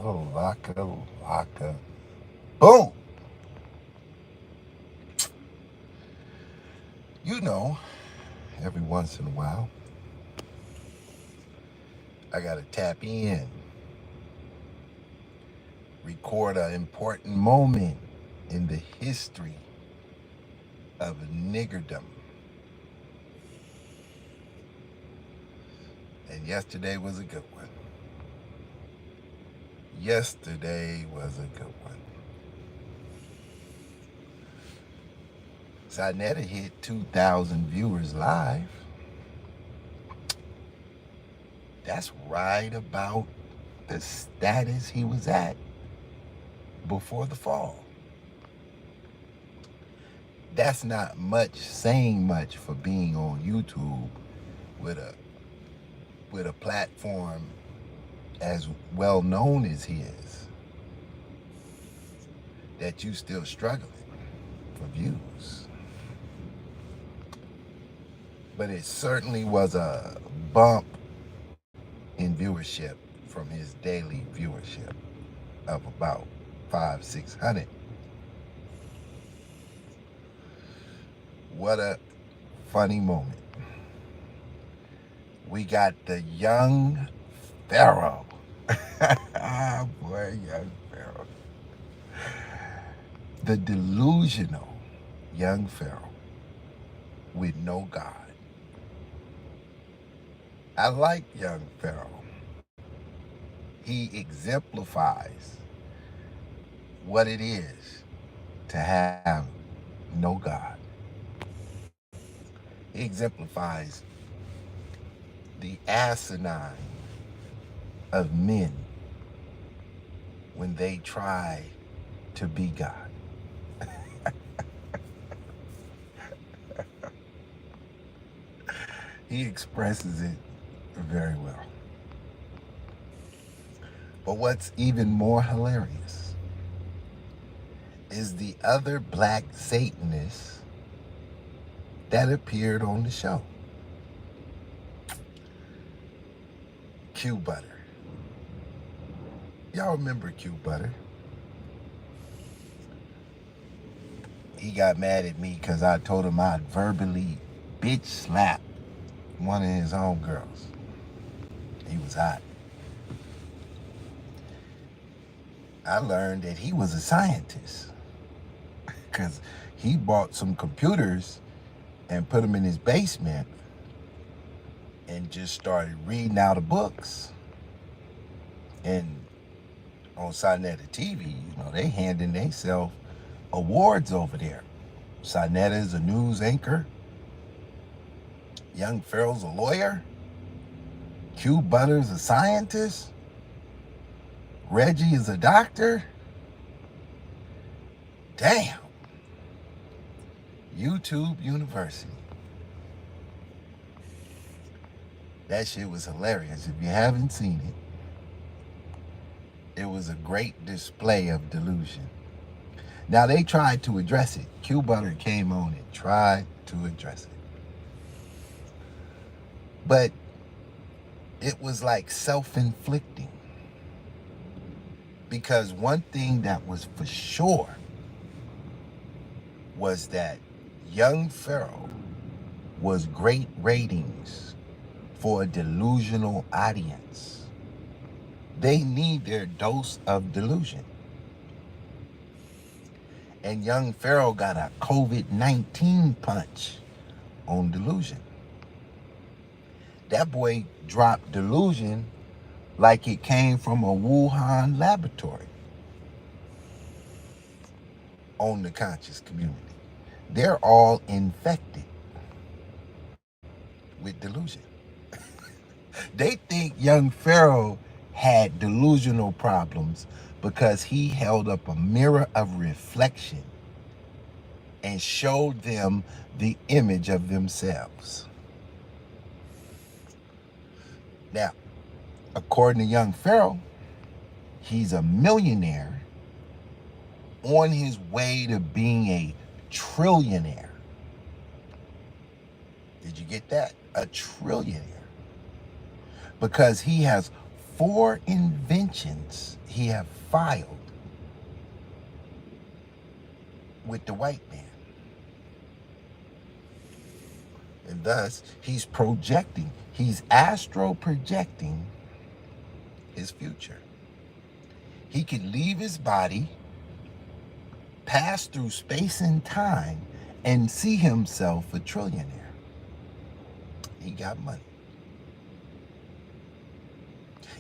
Laka, laka. Boom! You know, every once in a while, I gotta tap in, record an important moment in the history of niggerdom. And yesterday was a good one. Yesterday was a good one. Sonetta hit 2,000 viewers live. That's right about the status he was at before the fall. That's not much saying much for being on YouTube with a platform as well known as his, that you still struggling for views. But it certainly was a bump in viewership from his daily viewership of about 500-600. What a funny moment. We got the young Pharaoh. Boy, young Pharaoh. The delusional young Pharaoh with no God. I like young Pharaoh. He exemplifies what it is to have no God. He exemplifies the asinine of men when they try to be God. He expresses it very well. But what's even more hilarious is the other black Satanists that appeared on the show. Q Butter. Y'all remember Q Butter? He got mad at me because I told him I'd verbally bitch slap one of his homegirls. He was hot. I learned that he was a scientist because he bought some computers and put them in his basement and just started reading out of books. And on Sonetta TV, they handing themselves awards over there. Sonetta is a news anchor. Young Pharaoh's a lawyer. Q Butter's a scientist. Reggie is a doctor. Damn. YouTube University. That shit was hilarious. If you haven't seen it, it was a great display of delusion. Now they tried to address it. Q Butter came on and tried to address it. But it was like self-inflicting. Because one thing that was for sure was that young Pharaoh was great ratings for a delusional audience. They need their dose of delusion. And young Pharaoh got a COVID-19 punch on delusion. That boy dropped delusion like it came from a Wuhan laboratory on the conscious community. They're all infected with delusion. They think young Pharaoh had delusional problems because he held up a mirror of reflection and showed them the image of themselves. Now, according to young Pharaoh, he's a millionaire on his way to being a trillionaire. Did you get that? A trillionaire. Because he has 4 inventions he have filed with the white man. And thus, he's projecting, he's astro projecting his future. He could leave his body, pass through space and time, and see himself a trillionaire. He got money.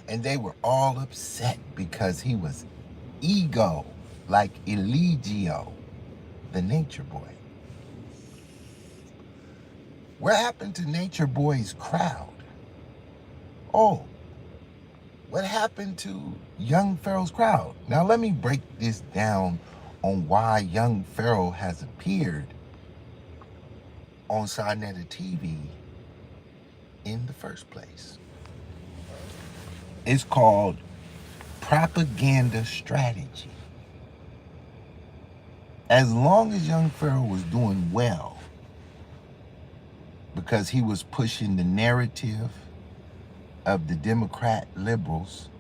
And they were all upset because he was ego, like Eligio, the nature boy. What happened to Nature Boy's crowd? Oh, what happened to young Pharaoh's crowd? Now let me break this down on why young Pharaoh has appeared on Sinetta TV in the first place. It's called propaganda strategy. As long as young Pharaoh was doing well, because he was pushing the narrative of the Democrat liberals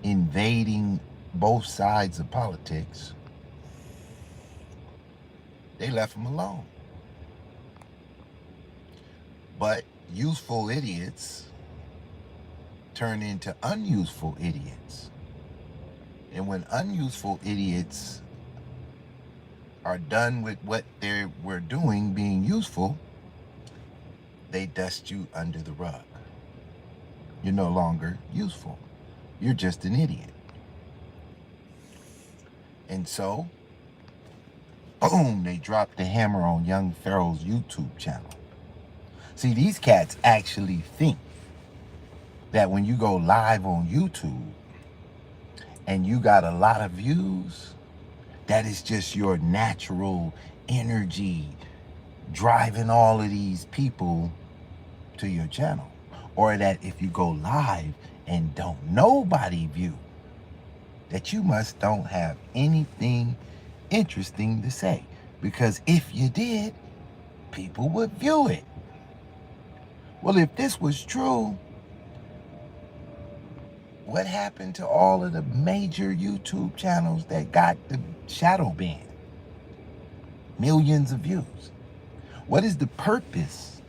invading both sides of politics, they left him alone. But useful idiots turn into unuseful idiots. And when unuseful idiots are done with what they were doing, being useful, they dust you under the rug. You're no longer useful. You're just an idiot. And so, boom, they dropped the hammer on young Pharaoh's YouTube channel. See, these cats actually think that when you go live on YouTube and you got a lot of views, that is just your natural energy driving all of these people to your channel. Or that if you go live and don't nobody view, that you must don't have anything interesting to say. Because if you did, people would view it. Well, if this was true, what happened to all of the major YouTube channels that got the shadow ban? Millions of views. What is the purpose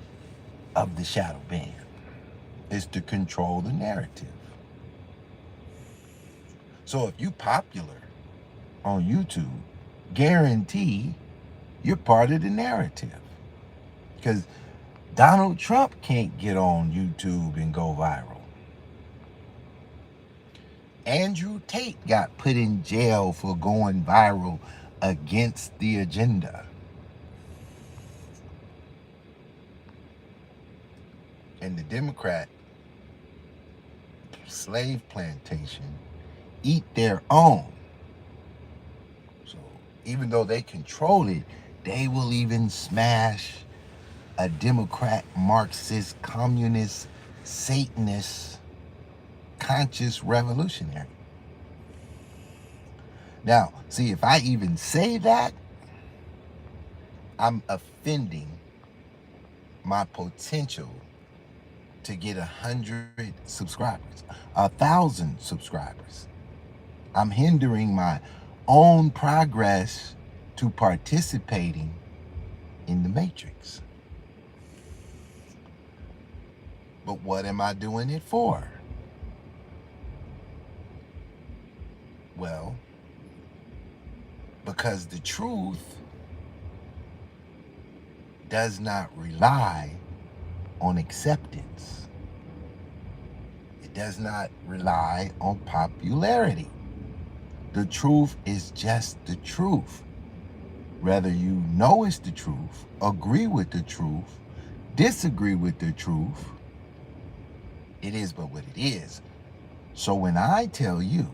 of the shadow ban? Is to control the narrative. So if you're popular on YouTube, guarantee you're part of the narrative. Because Donald Trump can't get on YouTube and go viral. Andrew Tate got put in jail for going viral against the agenda. And the Democrat slave plantation eat their own. So even though they control it, they will even smash a Democrat, Marxist, communist, Satanist, conscious revolutionary. Now, see, if I even say that, I'm offending my potential to get 100 subscribers, 1,000 subscribers. I'm hindering my own progress to participating in the matrix. But what am I doing it for? Well, because the truth does not rely on acceptance. It does not rely on popularity. The truth is just the truth. Whether you know it's the truth, agree with the truth, disagree with the truth, it is but what it is. So when I tell you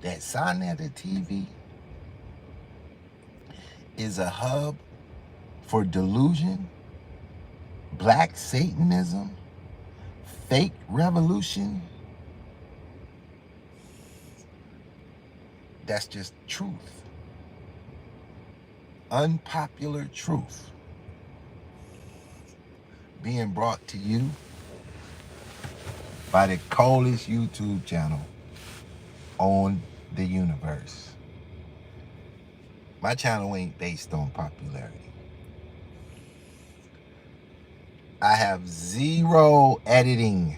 that Sinetta TV is a hub for delusion, black Satanism, fake revolution, that's just truth. Unpopular truth being brought to you by the coolest YouTube channel on the universe. My channel ain't based on popularity. I have zero editing.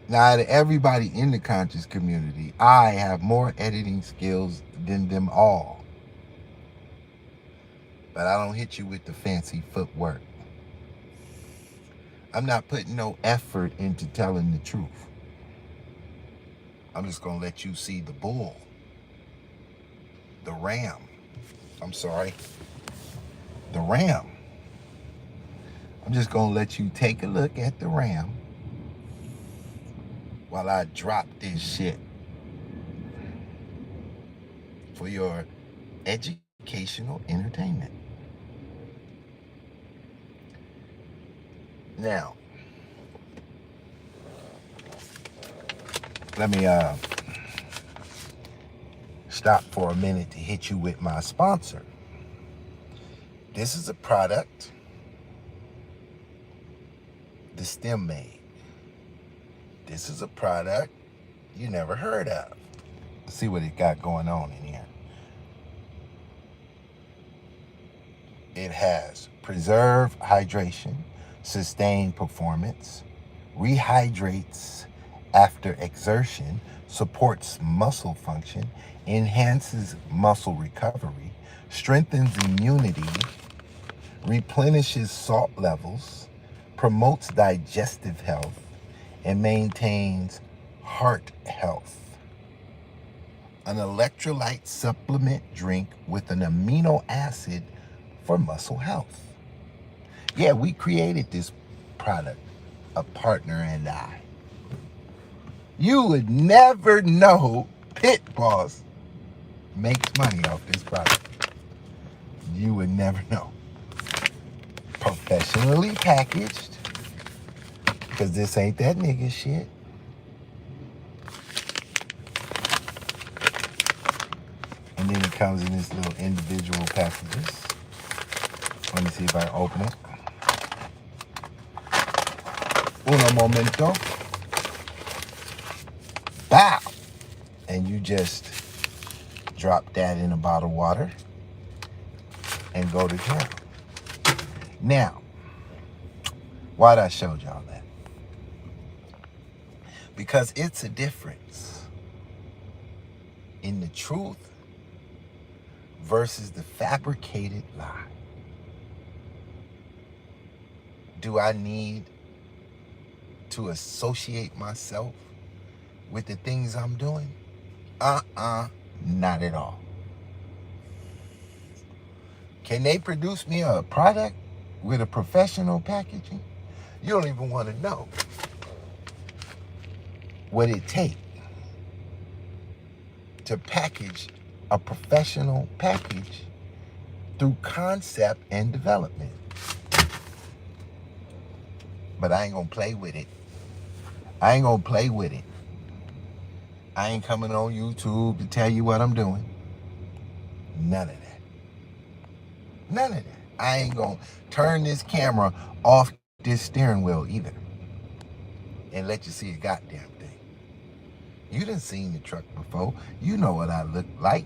Now, out of everybody in the conscious community, I have more editing skills than them all. But I don't hit you with the fancy footwork. I'm not putting no effort into telling the truth. I'm just going to let you see the bull, the ram. I'm sorry, the ram. I'm just going to let you take a look at the ram while I drop this shit for your educational entertainment. Now, let me stop for a minute to hit you with my sponsor. This is a product the STEM made. This is a product you never heard of. Let's see what it got going on in here. It has preserve hydration, sustain performance, rehydrates after exertion, supports muscle function, enhances muscle recovery, strengthens immunity, replenishes salt levels, promotes digestive health, and maintains heart health. An electrolyte supplement drink with an amino acid for muscle health. Yeah, we created this product, a partner and I. You would never know Pitt Boss makes money off this product. You would never know. Professionally packaged, because this ain't that nigga shit. And then it comes in this little individual packages. Let me see if I can open it. Uno momento. Bow! And you just drop that in a bottle of water and go to town. Now, why'd I show y'all that? Because it's a difference in the truth versus the fabricated lie. Do I need to associate myself with the things I'm doing? Not at all. Can they produce me a product with a professional packaging? You don't even want to know what it takes to package a professional package through concept and development. But I ain't gonna play with it. I ain't gonna play with it. I ain't coming on YouTube to tell you what I'm doing. None of that. None of that. I ain't gonna turn this camera off this steering wheel either and let you see a goddamn thing. You done seen the truck before. You know what I look like.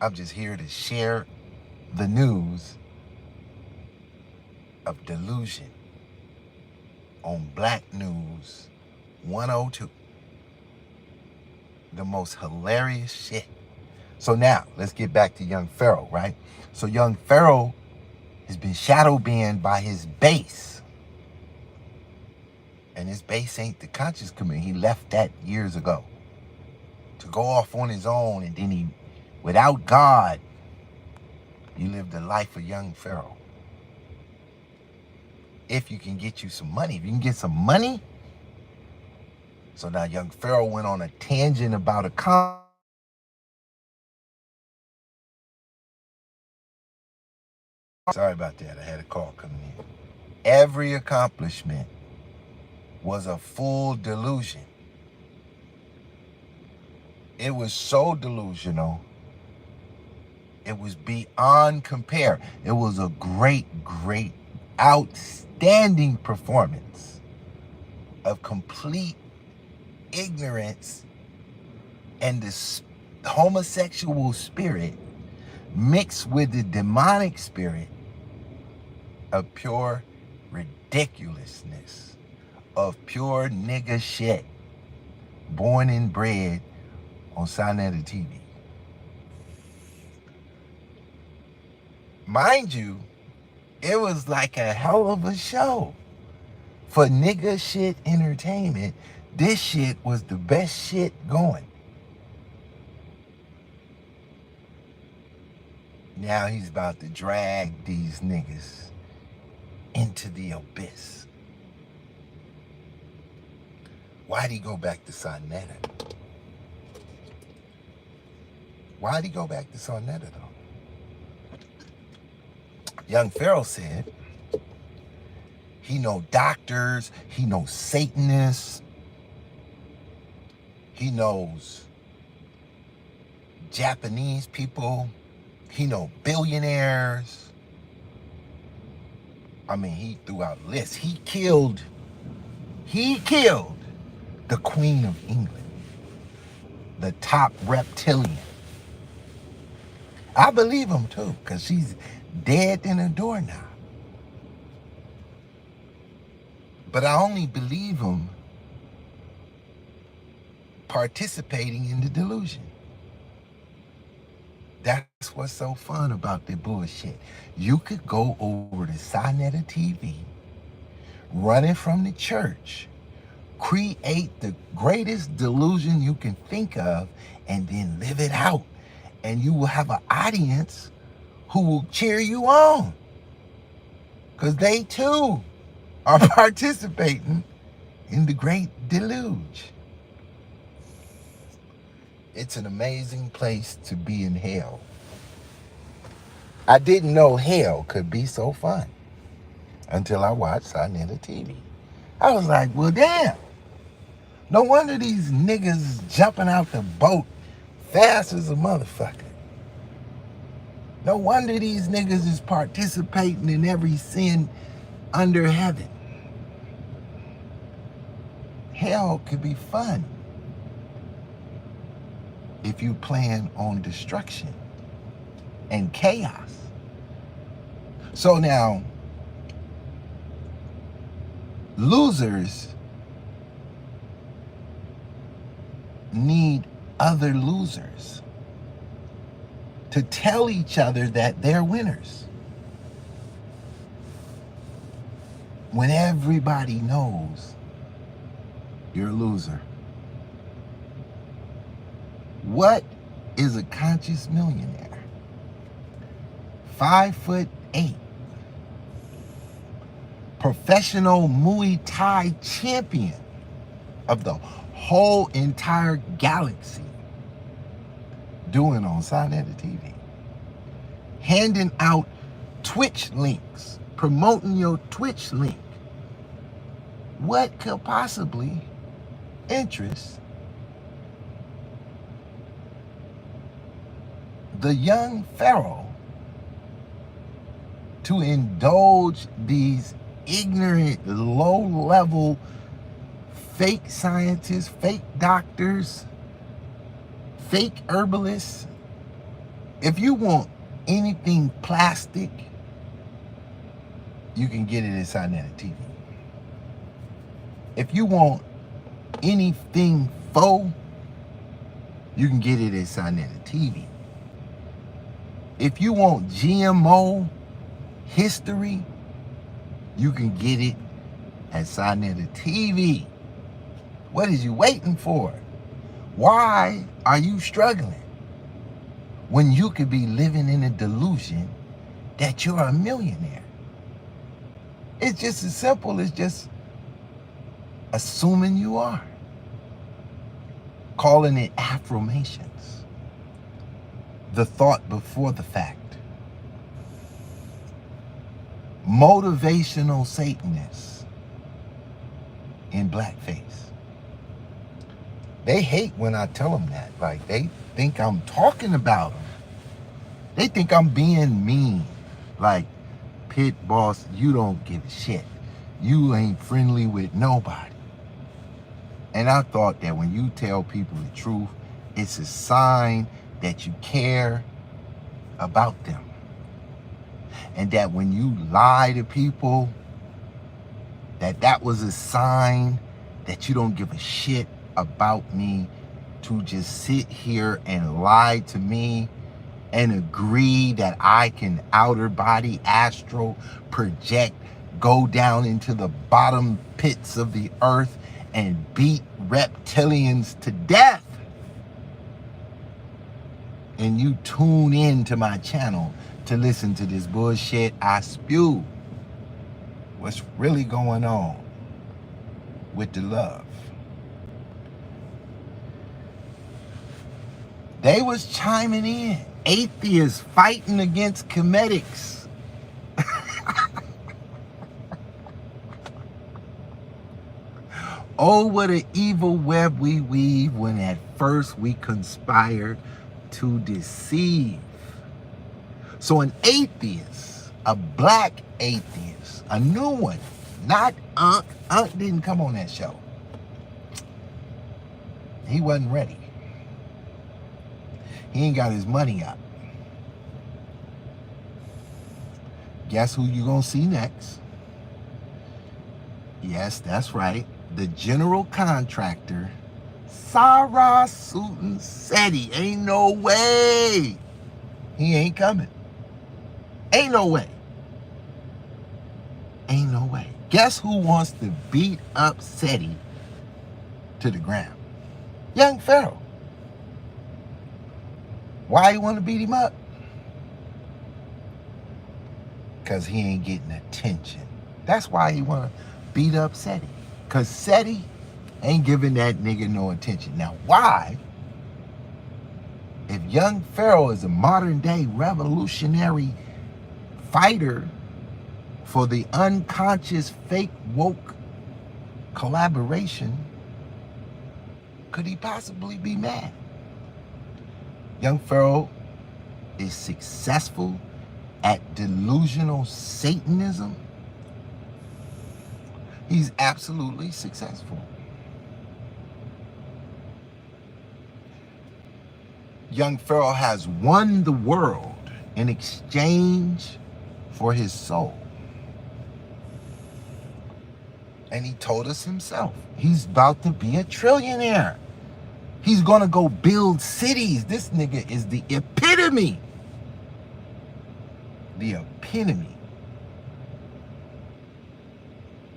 I'm just here to share the news of delusion on Black News 102. The most hilarious shit. So now, let's get back to young Pharaoh, right? So young Pharaoh has been shadow banned by his base. And his base ain't the conscious community. He left that years ago to go off on his own, and then he, without God, he lived the life of young Pharaoh. If you can get you some money, if you can get some money. So now young Pharaoh went on a tangent about a Sorry about that, I had a call coming in. Every accomplishment was a full delusion. It was so delusional, it was beyond compare. It was a great, outstanding performance. of complete ignorance and the homosexual spirit mixed with the demonic spirit of pure ridiculousness, of pure nigga shit, born and bred on Sinetta TV. Mind you, it was like a hell of a show. For nigga shit entertainment, this shit was the best shit going. Now he's about to drag these niggas into the abyss. Why'd he go back to Sonetta? Why'd he go back to Sonetta though? Young Pharaoh said he know doctors, he knows Satanists, he knows Japanese people, he know billionaires. I mean, he threw out lists. He killed the Queen of England, the top reptilian. I believe him too, because she's dead in a doorknob. But I only believe him participating in the delusion. That's what's so fun about the bullshit. You could go over to Sinetta TV, run it from the church, create the greatest delusion you can think of, and then live it out. And you will have an audience who will cheer you on. Because they too are participating in the great deluge. It's an amazing place to be in hell. I didn't know hell could be so fun until I watched Sinetta TV. I was like, well, damn. No wonder these niggas jumping out the boat fast as a motherfucker. No wonder these niggas is participating in every sin under heaven. Hell could be fun if you plan on destruction and chaos. So now, losers need other losers to tell each other that they're winners. When everybody knows you're a loser. What is a conscious millionaire? 5'8", professional Muay Thai champion of the whole entire galaxy, doing on Sinetta TV, handing out Twitch links, promoting your Twitch link. What could possibly interest the young Pharaoh to indulge these ignorant, low-level fake scientists, fake doctors, fake herbalists? If you want anything plastic, you can get it at Sinetta TV. If you want anything faux, you can get it at Sinetta TV. If you want GMO history, you can get it at Sinetta TV. What is you waiting for? Why are you struggling when you could be living in a delusion that you're a millionaire? It's just as simple as just assuming you are. Calling it affirmations. The thought before the fact. Motivational Satanists in blackface. They hate when I tell them that. Like, they think I'm talking about them. They think I'm being mean. Like, Pitt, boss, you don't give a shit. You ain't friendly with nobody. And I thought that when you tell people the truth, it's a sign that you care about them. And that when you lie to people, that was a sign that you don't give a shit about me, to just sit here and lie to me and agree that I can outer body astral project, go down into the bottom pits of the earth and beat reptilians to death. And you tune in to my channel to listen to this bullshit I spew. What's really going on with the love? They was chiming in. Atheists fighting against comedics. Oh, what an evil web we weave when at first we conspired to deceive. So an atheist, a black atheist, a new one, not Unc. Unc didn't come on that show. He wasn't ready. He ain't got his money up. Guess who you gonna see next? Yes, that's right. The general contractor, Sarah Sutin Seti. Ain't no way. He ain't coming. Ain't no way. Ain't no way. Guess who wants to beat up Seti to the ground? Young Pharaoh. Why you want to beat him up? Because he ain't getting attention. That's why he want to beat up Seti. Because Seti ain't giving that nigga no attention. Now, why? If young Pharaoh is a modern day revolutionary fighter for the unconscious fake woke collaboration, could he possibly be mad? Young Pharaoh is successful at delusional Satanism. He's absolutely successful. Young Pharaoh has won the world in exchange for his soul. And he told us himself, he's about to be a trillionaire. He's gonna go build cities. This nigga is the epitome. The epitome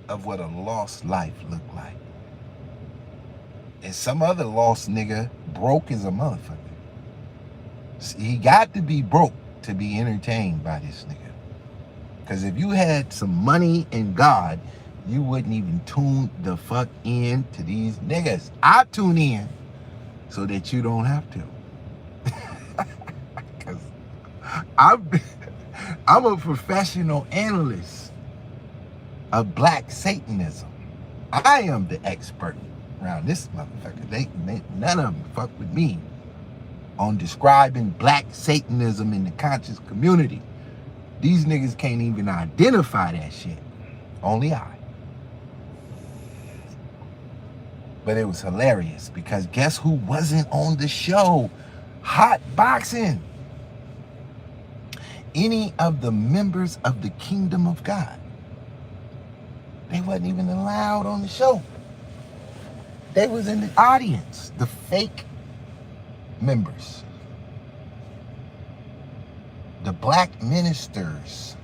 of what a lost life looked like. And some other lost nigga broke as a motherfucker. He got to be broke to be entertained by this nigga. Because if you had some money and God, you wouldn't even tune the fuck in to these niggas. I tune in so that you don't have to. Because I'm a professional analyst of black Satanism. I am the expert around this motherfucker. None of them fuck with me on describing black Satanism in the conscious community. These niggas can't even identify that shit. Only I. But it was hilarious because guess who wasn't on the show? Hot boxing. Any of the members of the kingdom of God. They wasn't even allowed on the show. They was in the audience, the fake members. The black ministers.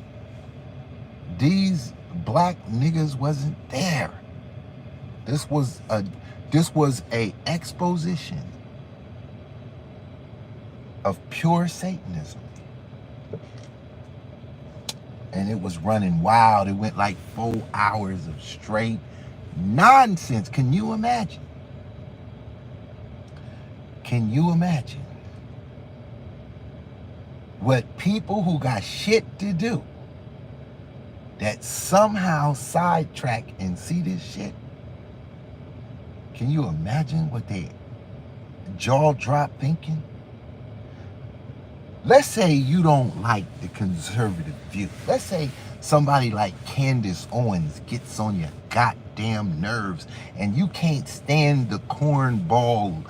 These black niggas wasn't there. This was a exposition of pure Satanism. And it was running wild. It went like 4 hours of straight nonsense. Can you imagine? Can you imagine what people who got shit to do that somehow sidetrack and see this shit? Can you imagine what they jaw drop thinking? Let's say you don't like the conservative view. Let's say somebody like Candace Owens gets on your goddamn damn nerves, and you can't stand the cornball,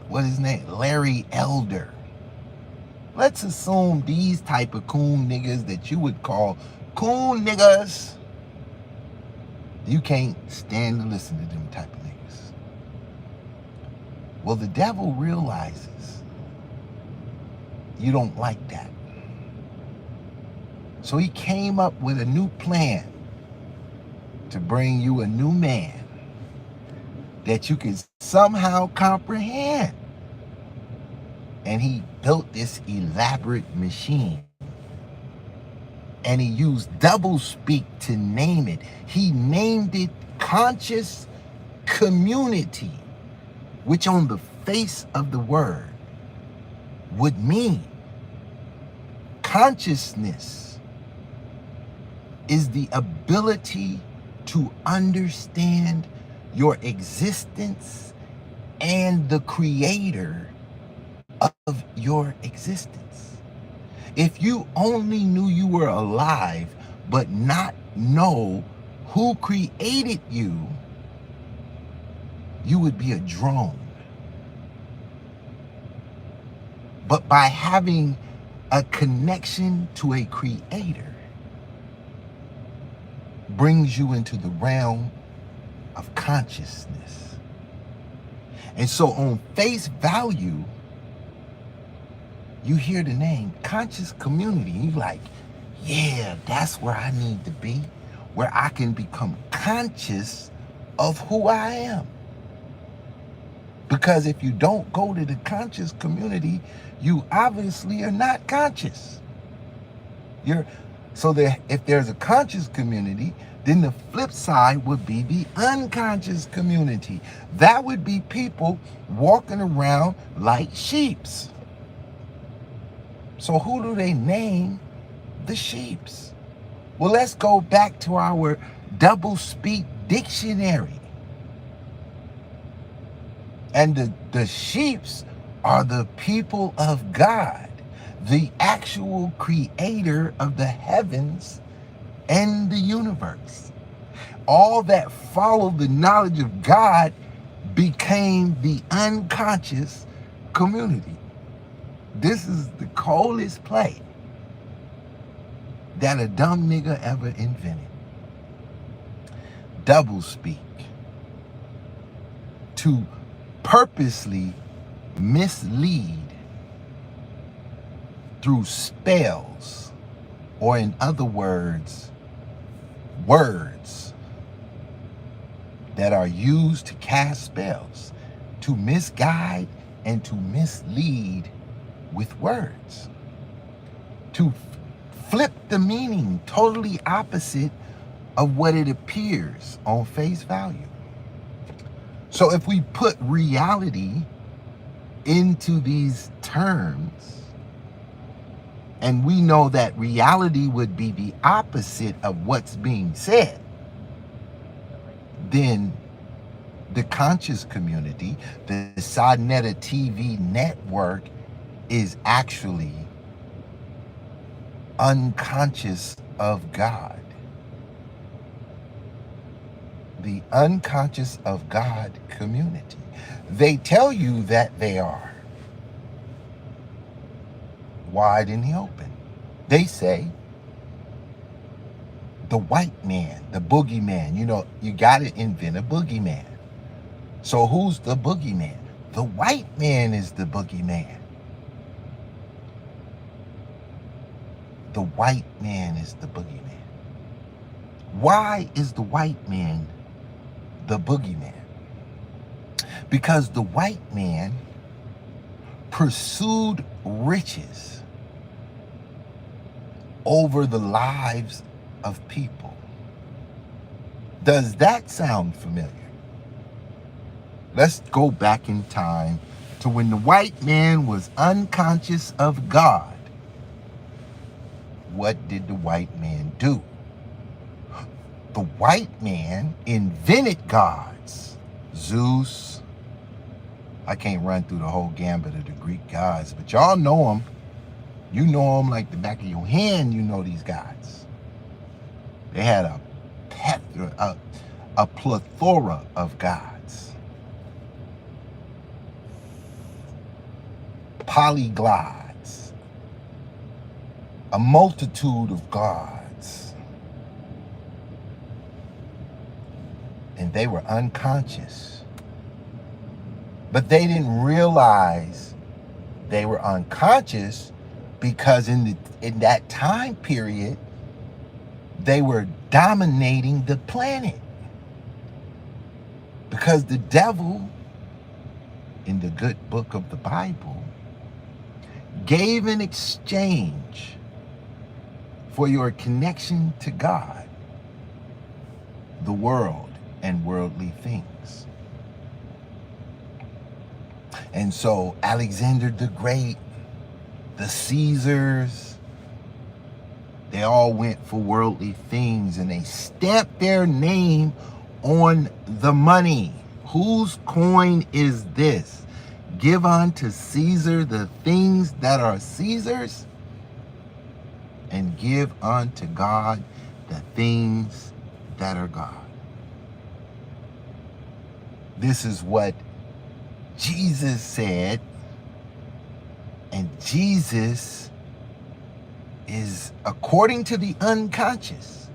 what is his name? Larry Elder. Let's assume these type of coon niggas that you would call coon niggas, you can't stand to listen to them type of niggas. Well, the devil realizes you don't like that. So he came up with a new plan to bring you a new man that you can somehow comprehend. And he built this elaborate machine. And he used doublespeak to name it. He named it conscious community, which on the face of the word would mean consciousness is the ability to understand your existence and the creator of your existence. If you only knew you were alive, but not know who created you, you would be a drone. But by having a connection to a creator, brings you into the realm of consciousness. And so on face value, you hear the name conscious community, and you're like, yeah, that's where I need to be, where I can become conscious of who I am. Because if you don't go to the conscious community, you obviously are not conscious. So if there's a conscious community, then the flip side would be the unconscious community. That would be people walking around like sheeps. So who do they name the sheeps? Well, let's go back to our doublespeak dictionary. And the sheeps are the people of God, the actual creator of the heavens and the universe. All that followed the knowledge of God became the unconscious community. This is the coldest play that a dumb nigga ever invented. Doublespeak. To purposely mislead through spells, or in other words, words that are used to cast spells, to misguide and to mislead with words, to flip the meaning totally opposite of what it appears on face value. So if we put reality into these terms, and we know that reality would be the opposite of what's being said, then the conscious community, the Sonetta TV network, is actually unconscious of God. The unconscious of God community. They tell you that they are wide in the open. They say the white man, the boogeyman, you got to invent a boogeyman. So who's the boogeyman? The white man is the boogeyman. The white man is the boogeyman. Why is the white man the boogeyman? Because the white man pursued riches over the lives of people. Does that sound familiar? Let's go back in time to when the white man was unconscious of God. What did the white man do? The white man invented gods. Zeus. I can't run through the whole gambit of the Greek gods, but y'all know them. You know them like the back of your hand. You know these gods. They had a plethora of gods, polyglots, a multitude of gods. And they were unconscious. But they didn't realize they were unconscious because in that time period, they were dominating the planet. Because the devil, in the good book of the Bible, gave an exchange for your connection to God, the world, and worldly things. And so Alexander the Great, the Caesars, they all went for worldly things and they stamped their name on the money. Whose coin is this? Give unto Caesar the things that are Caesar's, and give unto God the things that are God. This is what Jesus said, and Jesus is, according to the unconscious,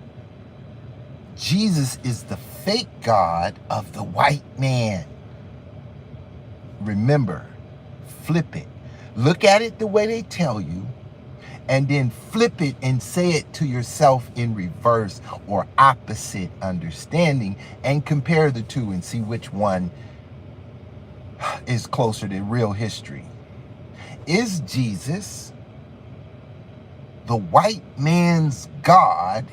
Jesus is the fake God of the white man. Remember, flip it. Look at it the way they tell you, and then flip it and say it to yourself in reverse or opposite understanding, and compare the two and see which one is closer to real history. Is Jesus the white man's God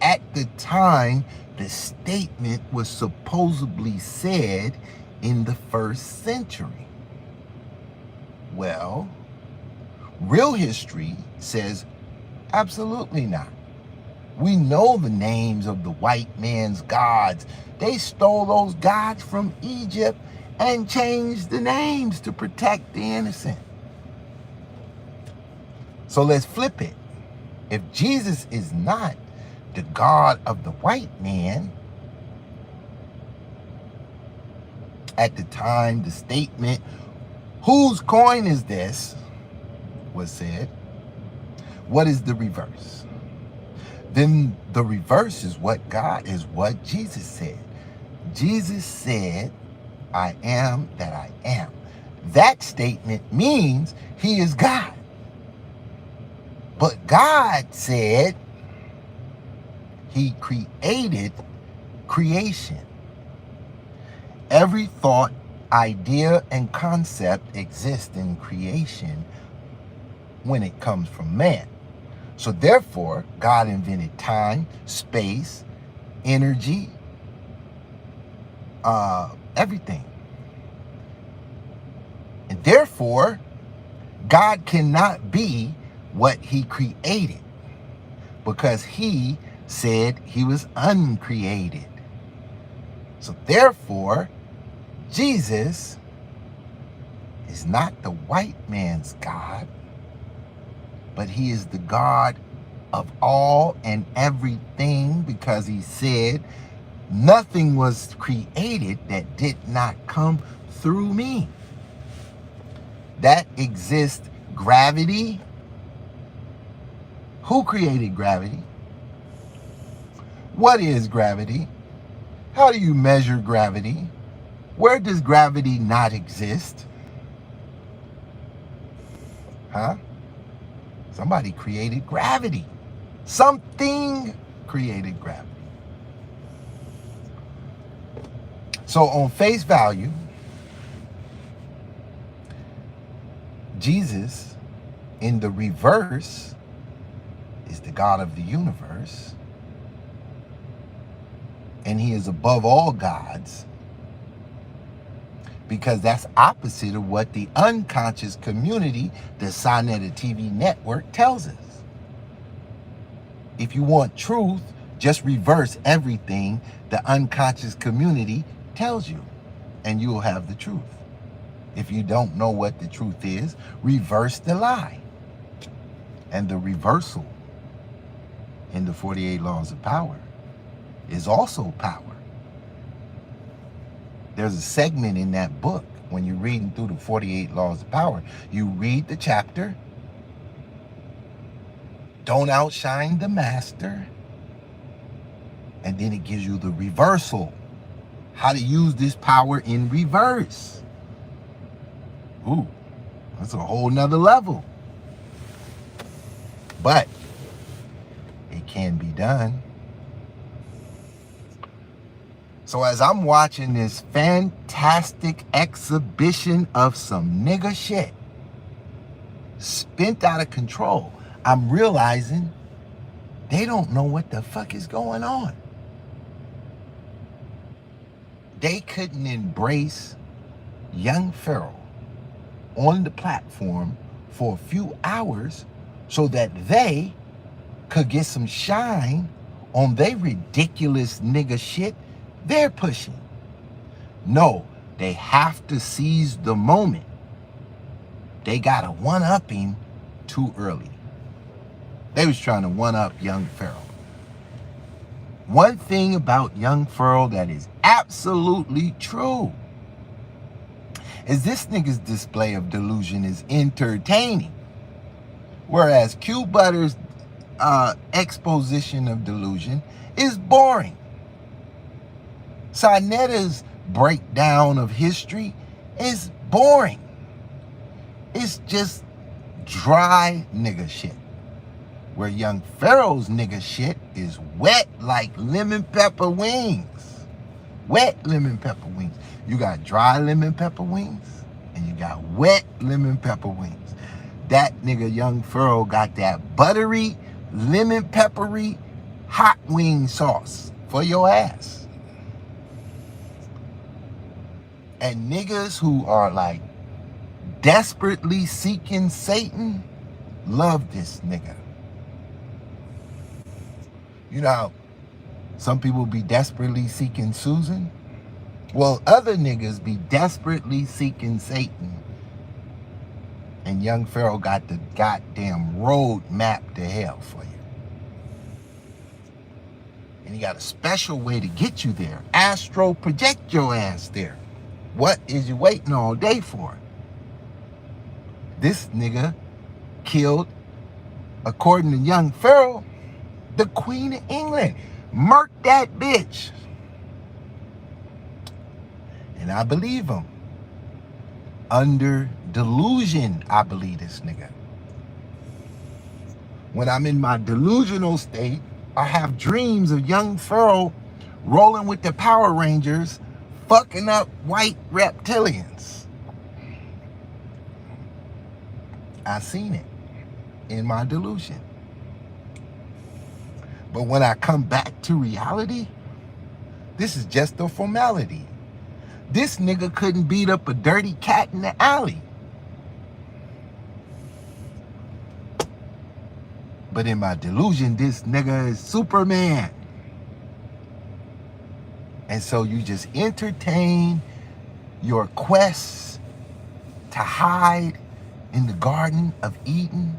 at the time the statement was supposedly said in the 1st century? Well, real history says absolutely not. We know the names of the white man's gods. They stole those gods from Egypt and changed the names to protect the innocent. So let's flip it. If Jesus is not the God of the white man, at the time the statement, "Whose coin is this?" was said, what is the reverse? Then the reverse is what Jesus said. Jesus said, "I am that I am." That statement means he is God. But God said he created creation. Every thought, idea, and concept exists in creation when it comes from man. So therefore, God invented time, space, energy, everything. And therefore, God cannot be what he created, because he said he was uncreated. So therefore, Jesus is not the white man's God, but he is the God of all and everything, because he said nothing was created that did not come through me. That exists gravity. Who created gravity? What is gravity? How do you measure gravity? Where does gravity not exist? Huh? Somebody created gravity. Something created gravity. So on face value, Jesus in the reverse is the God of the universe, and he is above all gods, because that's opposite of what the unconscious community, the Sinetta TV network, tells us. If you want truth, just reverse everything the unconscious community tells you, and you'll have the truth. If you don't know what the truth is, reverse the lie. And the reversal in the 48 laws of power is also power. There's a segment in that book when you're reading through the 48 Laws of Power. You read the chapter, don't outshine the master, and then it gives you the reversal, how to use this power in reverse. Ooh, that's a whole nother level. But it can be done. So as I'm watching this fantastic exhibition of some nigga shit spent out of control, I'm realizing they don't know what the fuck is going on. They couldn't embrace young Pharaoh on the platform for a few hours so that they could get some shine on their ridiculous nigga shit they're pushing. No, they have to seize the moment. They got to one-up him too early. They was trying to one-up young Pharaoh. One thing about young Pharaoh that is absolutely true is this nigga's display of delusion is entertaining. Whereas Q Butter's exposition of delusion is boring. Sanetta's breakdown of history is boring. It's just dry nigga shit. Where young Pharaoh's nigga shit is wet like lemon pepper wings. Wet lemon pepper wings. You got dry lemon pepper wings and you got wet lemon pepper wings. That nigga young Pharaoh got that buttery, lemon peppery, hot wing sauce for your ass. And niggas who are like desperately seeking Satan love this nigga. You know, some people be desperately seeking Susan. Well, other niggas be desperately seeking Satan. And young Pharaoh got the goddamn road map to hell for you. And he got a special way to get you there. Astro project your ass there. What is you waiting all day for? This nigga killed, according to young Pharaoh, the Queen of England. Murked that bitch. And I believe him. Under delusion, I believe this nigga. When I'm in my delusional state, I have dreams of young Pharaoh rolling with the Power Rangers, fucking up white reptilians. I seen it in my delusion. But when I come back to reality, this is just a formality. This nigga couldn't beat up a dirty cat in the alley. But in my delusion, this nigga is Superman. And so you just entertain your quests to hide in the Garden of Eden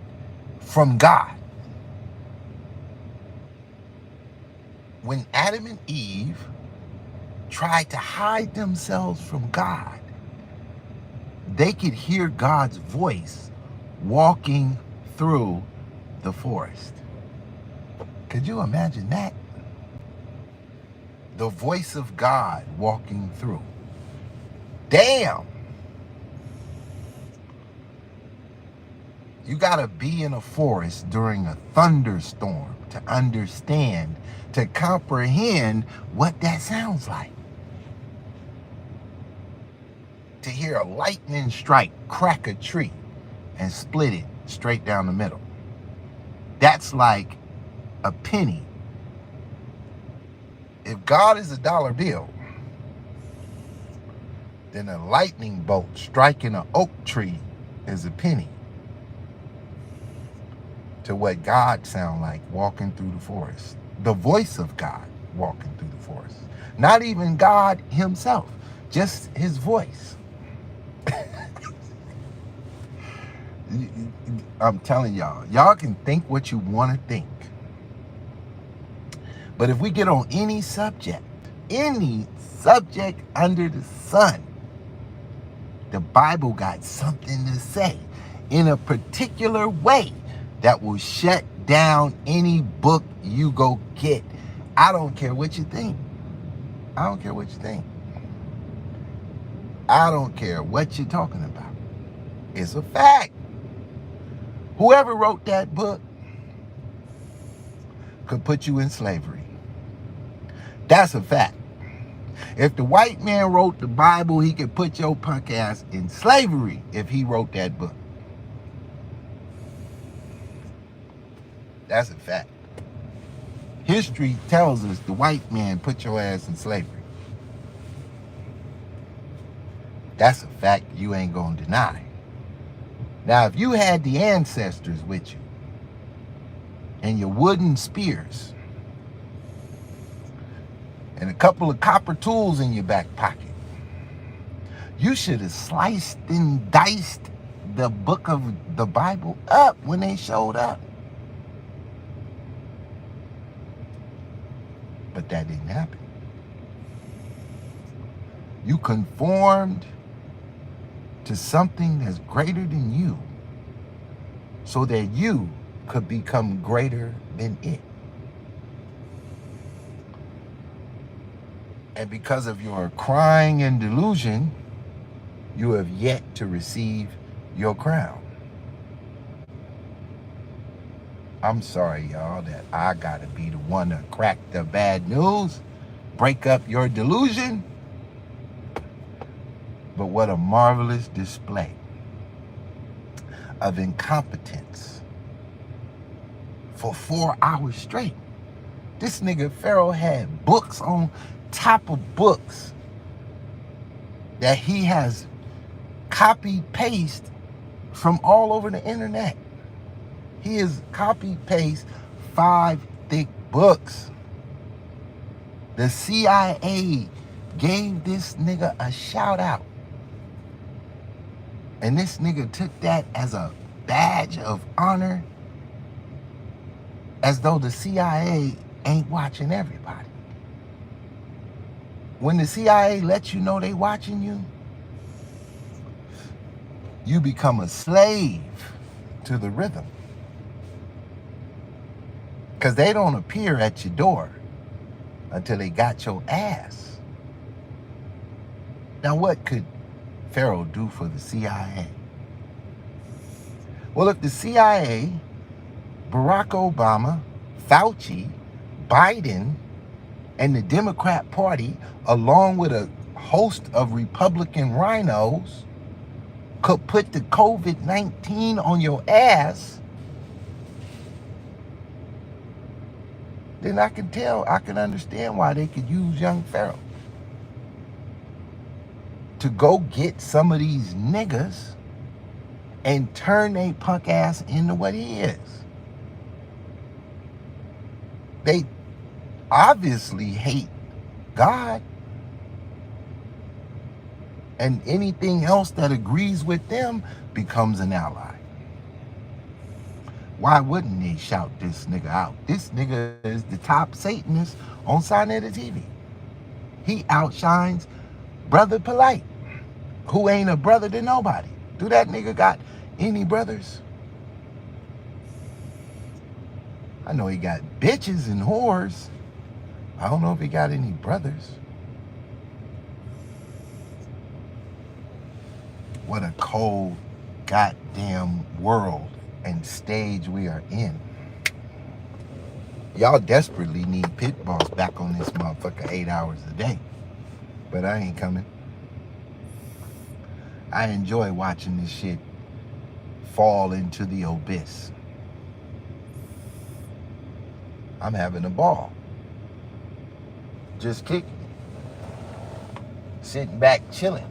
from God. When Adam and Eve tried to hide themselves from God, they could hear God's voice walking through the forest. Could you imagine that? The voice of God walking through. Damn! You gotta be in a forest during a thunderstorm to understand, to comprehend what that sounds like. To hear a lightning strike crack a tree and split it straight down the middle. That's like a penny. If God is a dollar bill, then a lightning bolt striking an oak tree is a penny to what God sound like walking through the forest. The voice of God walking through the forest. Not even God himself, just his voice. I'm telling y'all can think what you want to think. But if we get on any subject, any subject under the sun, the Bible got something to say in a particular way that will shut down any book you go get. I don't care what you think. I don't care what you think. I don't care what you're talking about. It's a fact. Whoever wrote that book could put you in slavery. That's a fact. If the white man wrote the Bible, he could put your punk ass in slavery if he wrote that book. That's a fact. History tells us the white man put your ass in slavery. That's a fact you ain't gonna deny. Now, if you had the ancestors with you and your wooden spears and a couple of copper tools in your back pocket, you should have sliced and diced the book of the Bible up when they showed up. But that didn't happen. You conformed to something that's greater than you so that you could become greater than it. And because of your crying and delusion, you have yet to receive your crown. I'm sorry, y'all, that I gotta be the one to crack the bad news, break up your delusion. But what a marvelous display of incompetence for 4 hours straight. This nigga Pharaoh had books on top of books that he has copy-paste from all over the internet. He has copy-paste 5 thick books. The CIA gave this nigga a shout out. And this nigga took that as a badge of honor, as though the CIA ain't watching everybody. When the CIA lets you know they watching you, you become a slave to the rhythm. Because they don't appear at your door until they got your ass. Now, what could Pharaoh do for the CIA? Well, if the CIA, Barack Obama, Fauci, Biden, and the Democrat Party, along with a host of Republican rhinos, could put the COVID-19 on your ass, then I can understand why they could use young Pharaoh to go get some of these niggas and turn their punk ass into what he is. They obviously hate God and anything else that agrees with them becomes an ally. Why wouldn't they shout this nigga out? This nigga is the top Satanist on Side of the TV. He outshines Brother Polite, who ain't a brother to nobody. Do that nigga got any brothers? I know he got bitches and whores. I don't know if he got any brothers. What a cold goddamn world and stage we are in. Y'all desperately need Pitt Boss back on this motherfucker 8 hours a day. But I ain't coming. I enjoy watching this shit fall into the abyss. I'm having a ball. Just kicking. Sitting back, chilling.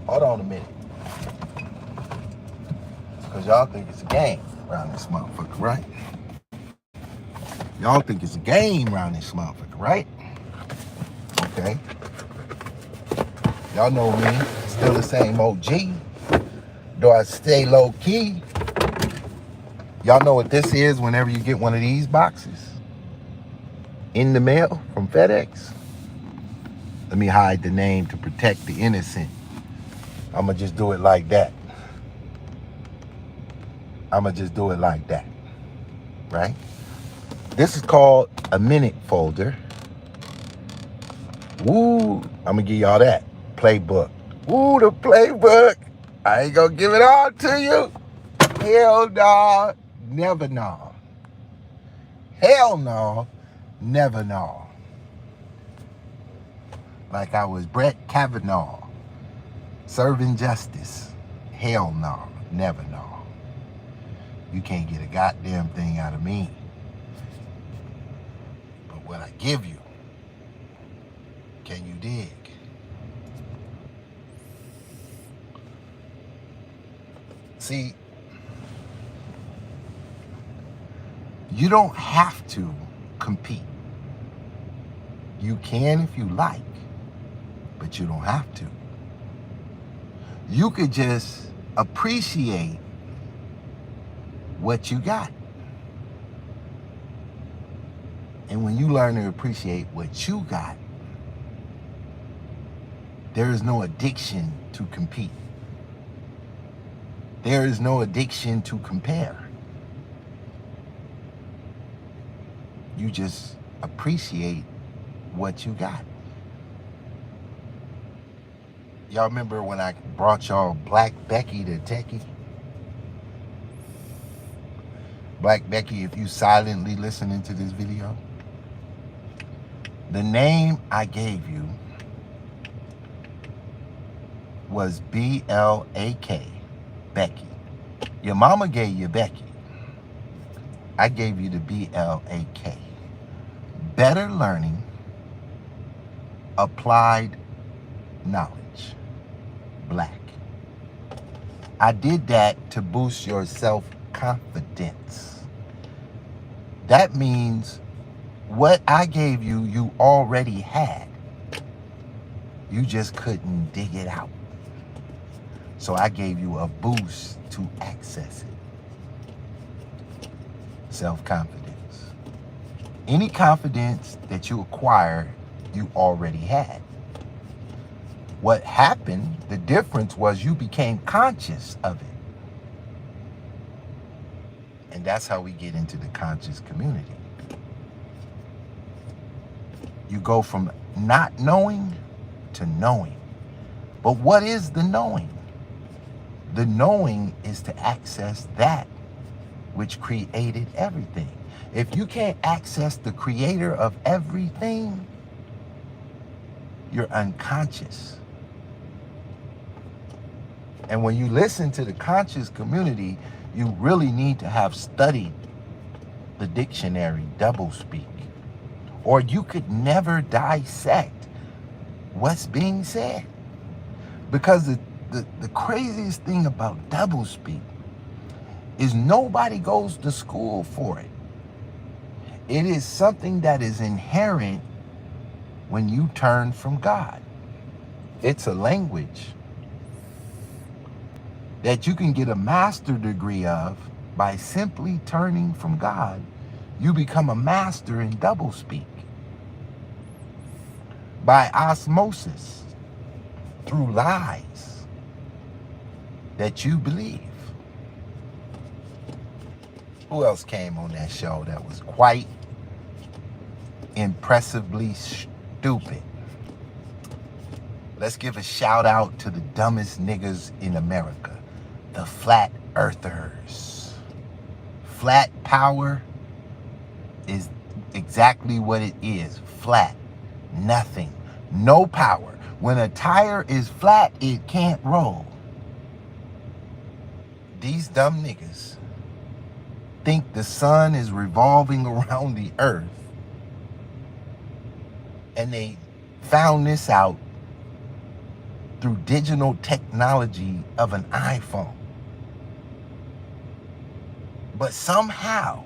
Hold on a minute. Because y'all think it's a game around this motherfucker, right? Y'all think it's a game around this motherfucker, right? Okay. Y'all know me. Still the same OG. Do I stay low key? Y'all know what this is whenever you get one of these boxes? in the mail from FedEx. Let me hide the name to protect the innocent. I'm going to just do it like that. Right? This is called a minute folder. Woo, I'm going to give y'all that. Playbook. Woo, the playbook. I ain't going to give it all to you. Hell no. Never no. Hell no. Never no. Like I was Brett Kavanaugh. Serving justice. Hell no. Never no. You can't get a goddamn thing out of me. But what I give you, can you dig? See, you don't have to compete. You can if you like, but you don't have to. You could just appreciate what you got. And when you learn to appreciate what you got, there is no addiction to compete. There is no addiction to compare. You just appreciate what you got. Y'all remember when I brought y'all Black Becky to Techie? Black Becky, if you silently listening to this video, the name I gave you was B-L-A-K, Becky. Your mama gave you Becky. I gave you the B-L-A-K. Better learning, applied knowledge, Black. I did that to boost your self-confidence. That means what I gave you, you already had. You just couldn't dig it out. So I gave you a boost to access it. Self-confidence. Any confidence that you acquire, you already had. What happened, the difference was you became conscious of it. And that's how we get into the conscious community. You go from not knowing to knowing. But what is the knowing? The knowing is to access that which created everything. If you can't access the creator of everything, you're unconscious. And when you listen to the conscious community, you really need to have studied the dictionary doublespeak. Or you could never dissect what's being said. Because the craziest thing about doublespeak is nobody goes to school for it. It is something that is inherent when you turn from God. It's a language that you can get a master degree of by simply turning from God. You become a master in doublespeak. By osmosis, through lies that you believe. Who else came on that show that was quite impressively stupid? Let's give a shout out to the dumbest niggas in America, the flat earthers. Flat power is exactly what it is, flat, nothing, no power. When a tire is flat, it can't roll. These dumb niggas think the sun is revolving around the earth, and they found this out through digital technology of an iPhone. But somehow,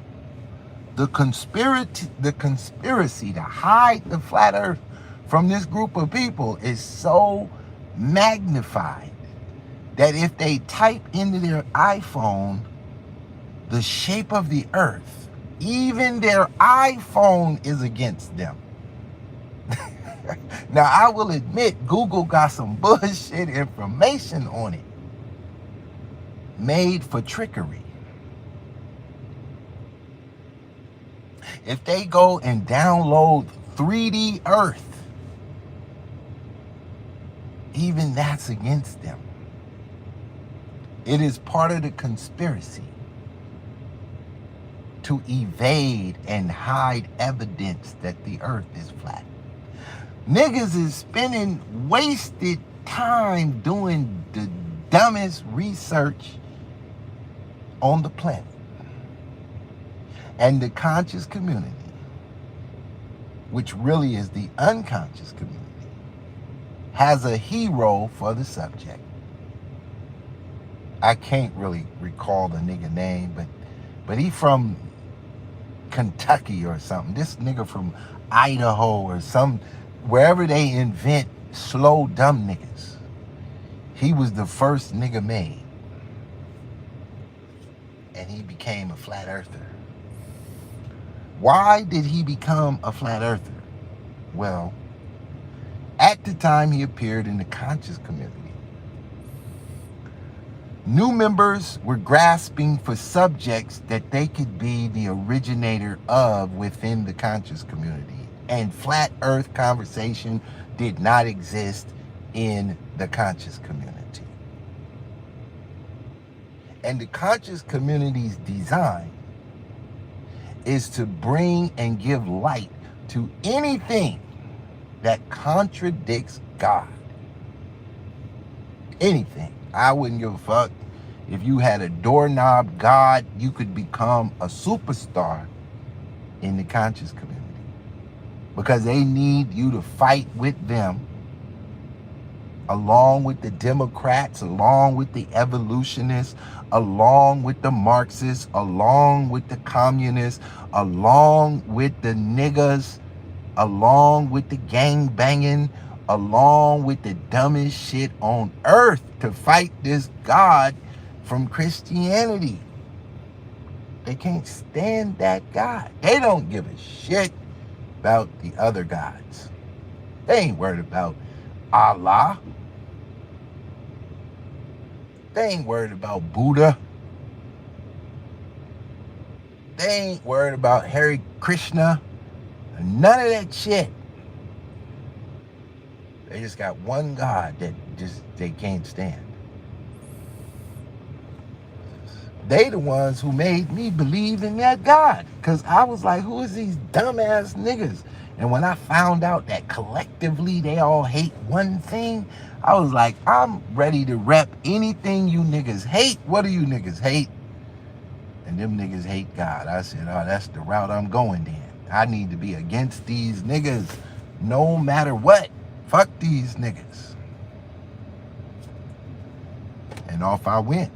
the conspiracy to hide the flat earth from this group of people is so magnified that if they type into their iPhone the shape of the earth, Even their iPhone is against them. Now, I will admit, Google got some bullshit information on it, made for trickery. If they go and download 3D Earth, even that's against them. It is part of the conspiracy to evade and hide evidence that the earth is flat. Niggas is spending wasted time doing the dumbest research on the planet. And the conscious community, which really is the unconscious community, has a hero for the subject. I can't really recall the nigga name, but he from Kentucky or something. This nigga from Idaho or wherever they invent slow dumb niggas. He was the first nigga made. And he became a flat earther. Why did he become a flat earther? Well, at the time he appeared in the conscious community, new members were grasping for subjects that they could be the originator of within the conscious community. And flat earth conversation did not exist in the conscious community. And the conscious community's design is to bring and give light to anything that contradicts God. Anything. I wouldn't give a fuck. If you had a doorknob God, you could become a superstar in the conscious community. Because they need you to fight with them, along with the Democrats, along with the evolutionists, along with the Marxists, along with the communists, along with the niggas, along with the gang banging, along with the dumbest shit on earth to fight this God from Christianity. They can't stand that God. They don't give a shit about the other gods. They ain't worried about Allah. They ain't worried about Buddha. They ain't worried about Hare Krishna. None of that shit. They just got one God that they can't stand. They the ones who made me believe in that God. Because I was like, who is these dumbass niggas? And when I found out that collectively they all hate one thing, I was like, I'm ready to rep anything you niggas hate. What do you niggas hate? And them niggas hate God. I said, oh, that's the route I'm going then. I need to be against these niggas no matter what. Fuck these niggas. And off I went.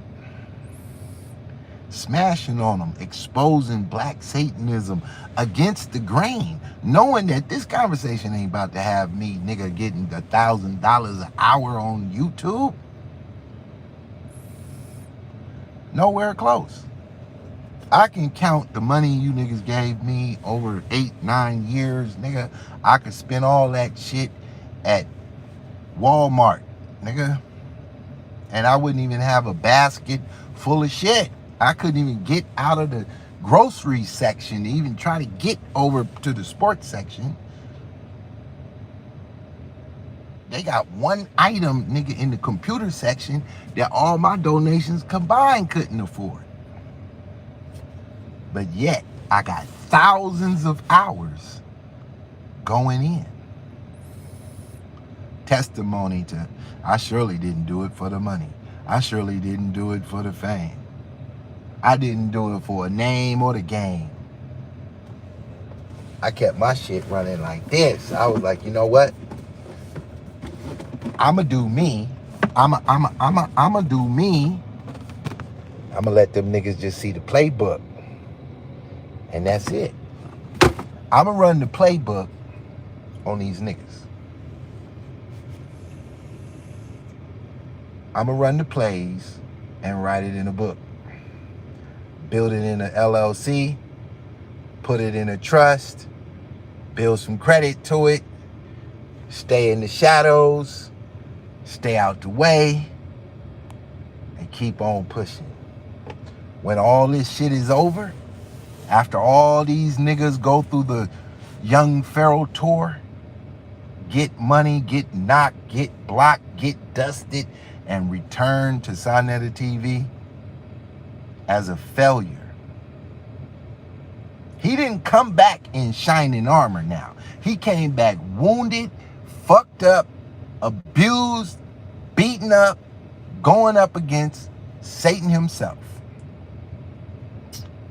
Smashing on them, exposing black Satanism against the grain, knowing that this conversation ain't about to have me, nigga, getting $1,000 an hour on YouTube. Nowhere close. I can count the money you niggas gave me over 8-9 years, nigga. I could spend all that shit at Walmart, nigga. And I wouldn't even have a basket full of shit. I couldn't even get out of the grocery section to even try to get over to the sports section. They got one item, nigga, in the computer section that all my donations combined couldn't afford. But yet, I got thousands of hours going in. Testimony to, I surely didn't do it for the money. I surely didn't do it for the fame. I didn't do it for a name or the game. I kept my shit running like this. I was like, you know what? I'ma do me. I'ma do me. I'ma let them niggas just see the playbook. And that's it. I'ma run the playbook on these niggas. I'ma run the plays and write it in a book. Build it in an LLC, put it in a trust, build some credit to it, stay in the shadows, stay out the way, and keep on pushing. When all this shit is over, after all these niggas go through the Young Pharaoh tour, get money, get knocked, get blocked, get dusted, and return to Sonetta TV as a failure. He didn't come back in shining armor now. He came back wounded, fucked up, abused, beaten up, going up against Satan himself.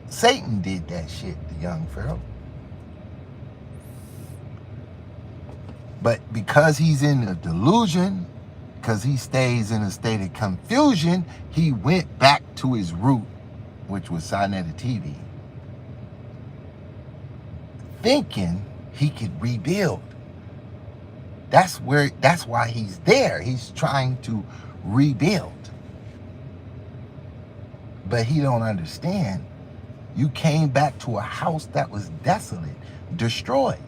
Satan did that shit to Young Pharaoh. But because he's in a delusion, because he stays in a state of confusion, he went back to his root, which was Sonetta TV, thinking he could rebuild. That's why he's there. He's trying to rebuild. But he don't understand. You came back to a house that was desolate, destroyed.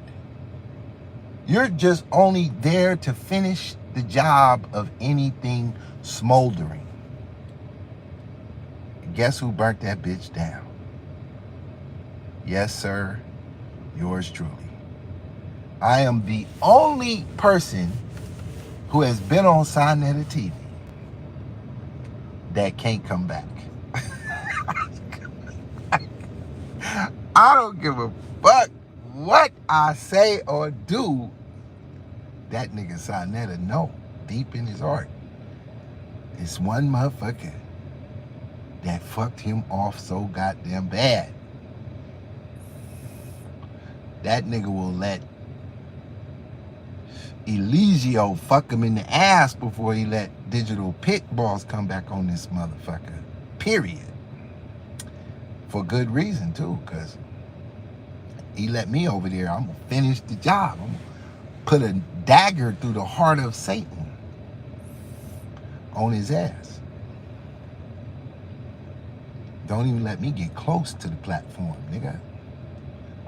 You're just only there to finish the job of anything smoldering. Guess who burnt that bitch down? Yes, sir, yours truly. I am the only person who has been on Sonetta TV that can't come back. I don't give a fuck what I say or do. That nigga Sonetta know deep in his heart. It's one motherfucker that fucked him off so goddamn bad. That nigga will let Eligio fuck him in the ass before he let Digital Pitt balls come back on this motherfucker. Period. For good reason too, because he let me over there. I'm gonna finish the job. I'm gonna put a dagger through the heart of Satan on his ass. Don't even let me get close to the platform, nigga.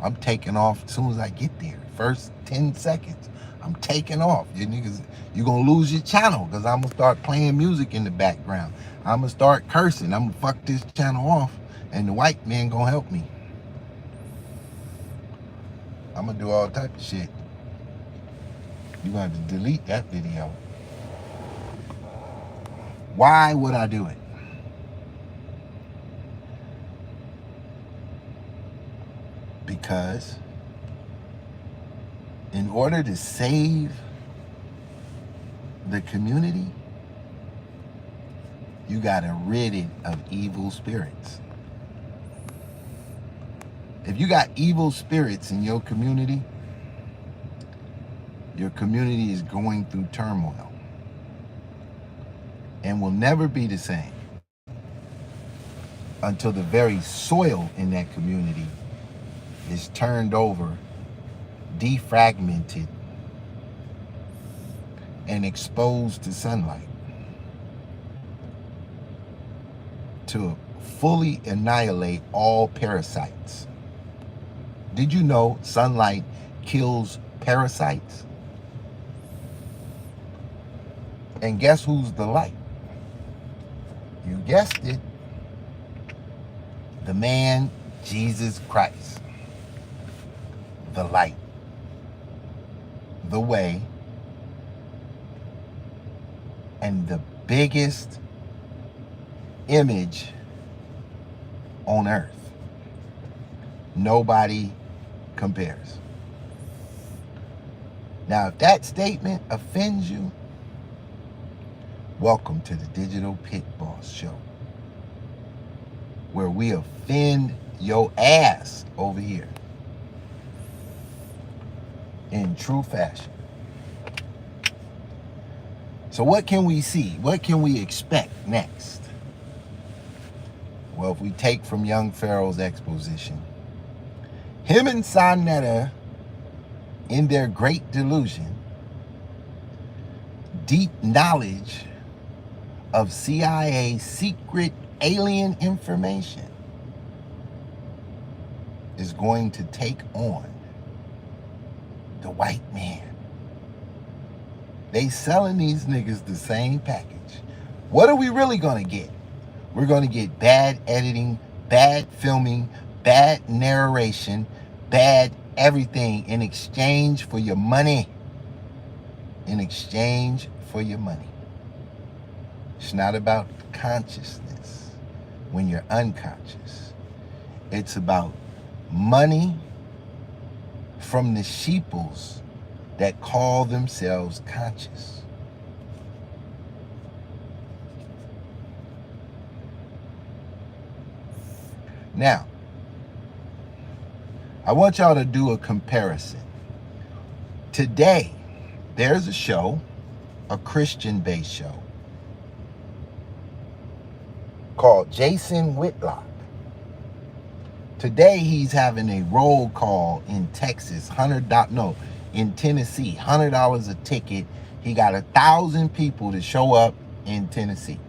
I'm taking off as soon as I get there. First 10 seconds, I'm taking off. You niggas, you gonna lose your channel because I'm gonna start playing music in the background. I'm gonna start cursing. I'm gonna fuck this channel off, and the white man gonna help me. I'm gonna do all type of shit. You gonna have to delete that video. Why would I do it? Because in order to save the community, you gotta rid it of evil spirits. If you got evil spirits in your community is going through turmoil and will never be the same until the very soil in that community is turned over, defragmented, and exposed to sunlight to fully annihilate all parasites. Did you know sunlight kills parasites? And guess who's the light? You guessed it. The man, Jesus Christ. The light. The way. And the biggest image on earth. Nobody compares. Now, if that statement offends you, welcome to the Digital Pit Boss Show, where we offend your ass over here in true fashion. So what can we see? What can we expect next? Well, if we take from Young Pharaoh's exposition, him and Sonetta, in their great delusion, deep knowledge of CIA secret alien information, is going to take on the white man. They selling these niggas the same package. What are we really going to get? We're going to get bad editing, bad filming, bad narration, bad everything in exchange for your money. In exchange for your money. It's not about consciousness when you're unconscious. It's about money from the sheeples that call themselves conscious. Now, I want y'all to do a comparison. Today, there's a show, a Christian-based show, called Jason Whitlock. Today, he's having a roll call in Texas, in Tennessee, $100 a ticket. He got 1,000 people to show up in Tennessee.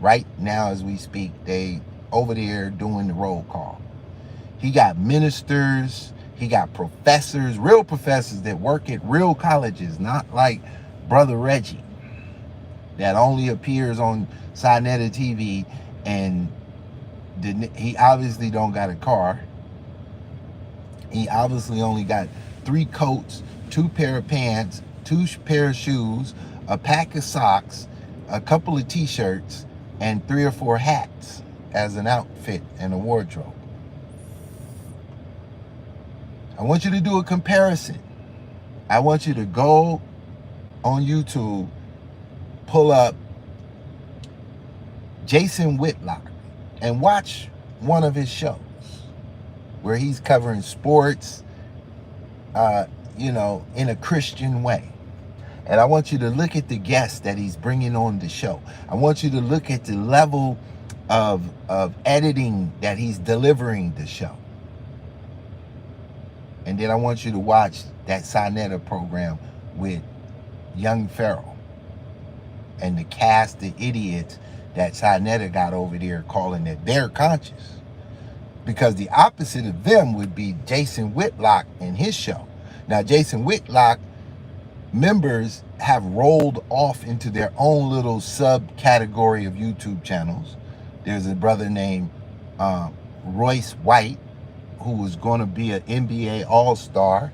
Right now, as we speak, they over there doing the roll call. He got ministers, he got professors, real professors that work at real colleges, not like Brother Reggie that only appears on Sinetta TV, and he obviously don't got a car. He obviously only got 3 coats, 2 pair of pants, 2 pair of shoes, a pack of socks, a couple of t-shirts, and 3 or 4 hats as an outfit and a wardrobe. I want you to do a comparison. I want you to go on YouTube, pull up Jason Whitlock, and watch one of his shows where he's covering sports, in a Christian way. And I want you to look at the guests that he's bringing on the show. I want you to look at the level of editing that he's delivering the show. And then I want you to watch that Sinetta program with young Pharaoh and the cast of idiots that Sinetta got over there calling that they're conscious. Because the opposite of them would be Jason Whitlock and his show. Now, Jason Whitlock members have rolled off into their own little subcategory of YouTube channels. There's a brother named Royce White, who was going to be an NBA All-Star,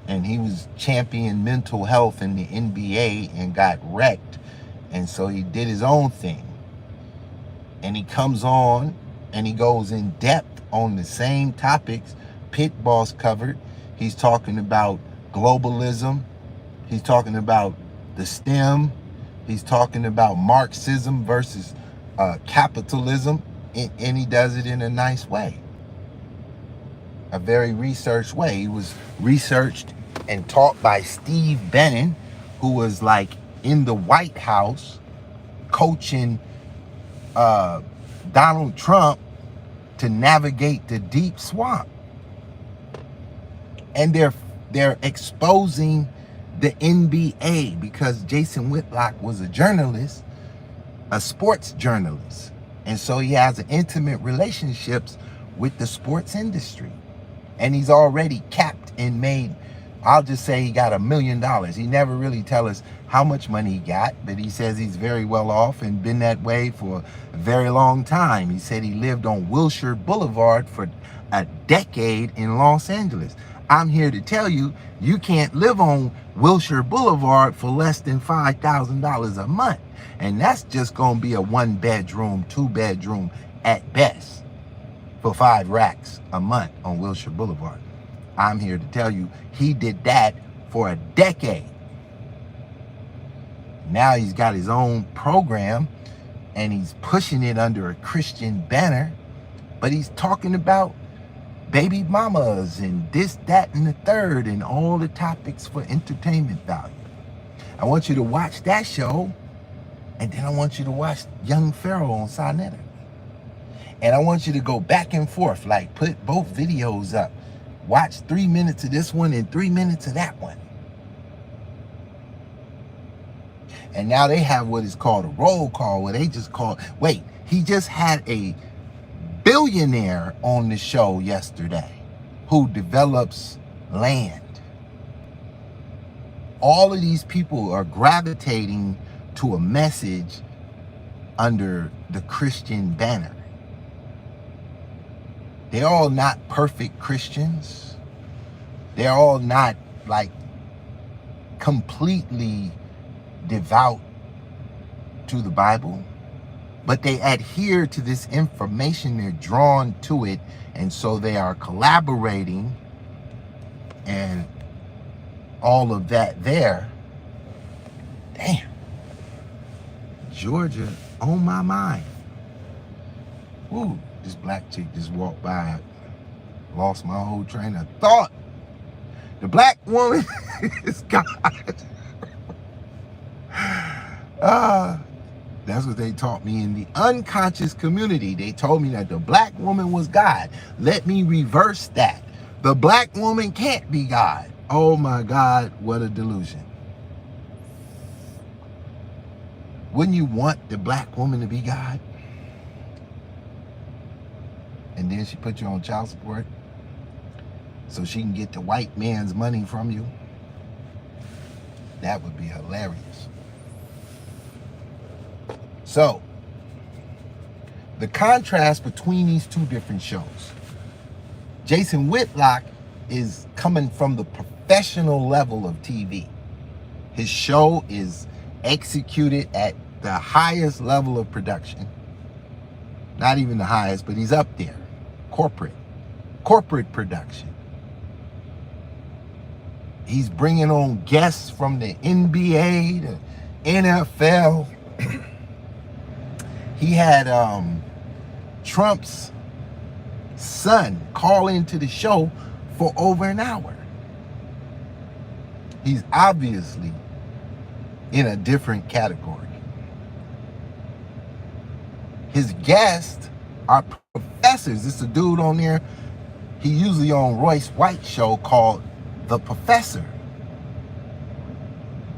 and he was champion mental health in the NBA and got wrecked, and so he did his own thing. And he comes on and he goes in depth on the same topics Pitt Boss covered. He's talking about globalism. He's talking about the STEM. He's talking about Marxism versus capitalism, and he does it in a nice way. A very researched way. He was researched and taught by Steve Bannon, who was like in the White House coaching Donald Trump to navigate the deep swamp. And they're exposing the NBA because Jason Whitlock was a journalist, a sports journalist. And so he has intimate relationships with the sports industry. And he's already capped and made, I'll just say he got $1 million. He never really tell us how much money he got, but he says he's very well off and been that way for a very long time. He said he lived on Wilshire Boulevard for a decade in Los Angeles. I'm here to tell you, you can't live on Wilshire Boulevard for less than $5,000 a month. And that's just going to be a 1-bedroom, 2-bedroom at best for 5 racks a month on Wilshire Boulevard. I'm here to tell you, he did that for a decade. Now he's got his own program and he's pushing it under a Christian banner, but he's talking about baby mamas and this, that, and the third, and all the topics for entertainment value. I want you to watch that show, and then I want you to watch young Pharaoh on Sinetta. And I want you to go back and forth, like put both videos up. Watch 3 minutes of this one and 3 minutes of that one. And now they have what is called a roll call, where they just call, wait, he just had a billionaire on the show yesterday who develops land. All of these people are gravitating to a message under the Christian banner. They're all not perfect Christians. They're all not like completely devout to the Bible, but they adhere to this information. They're drawn to it, and so they are collaborating and all of that there. Damn. Georgia on my mind. Woo, this black chick just walked by. Lost my whole train of thought. The black woman is God. That's what they taught me in the unconscious community. They told me that the black woman was God. Let me reverse that. The black woman can't be God. Oh my God, what a delusion. Wouldn't you want the black woman to be God? And then she put you on child support so she can get the white man's money from you? That would be hilarious. So, the contrast between these two different shows. Jason Whitlock is coming from the professional level of TV. His show is executed at the highest level of production. Not even the highest, but he's up there. Corporate production. He's bringing on guests from the NBA, the NFL. He had Trump's son call into the show for over an hour. He's obviously in a different category. His guests are professors. It's a dude on there. He usually on Royce White's show called The Professor.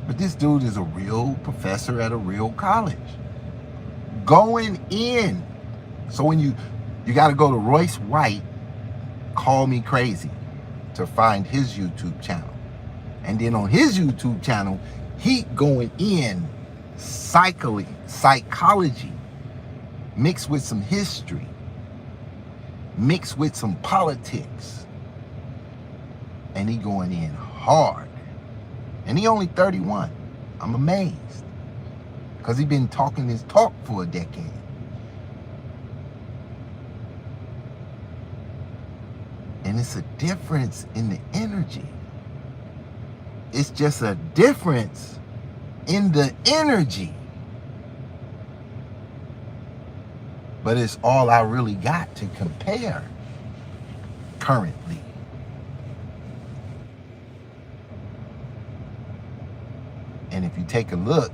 But this dude is a real professor at a real college. Going in. So when you got to go to Royce White, Call Me Crazy, to find his YouTube channel. And then on his YouTube channel, he going in psychology, mixed with some history, mixed with some politics. And he going in hard. And he only 31. I'm amazed. Because he been talking his talk for a decade. And it's a difference in the energy. It's just a difference in the energy. But it's all I really got to compare currently. And if you take a look,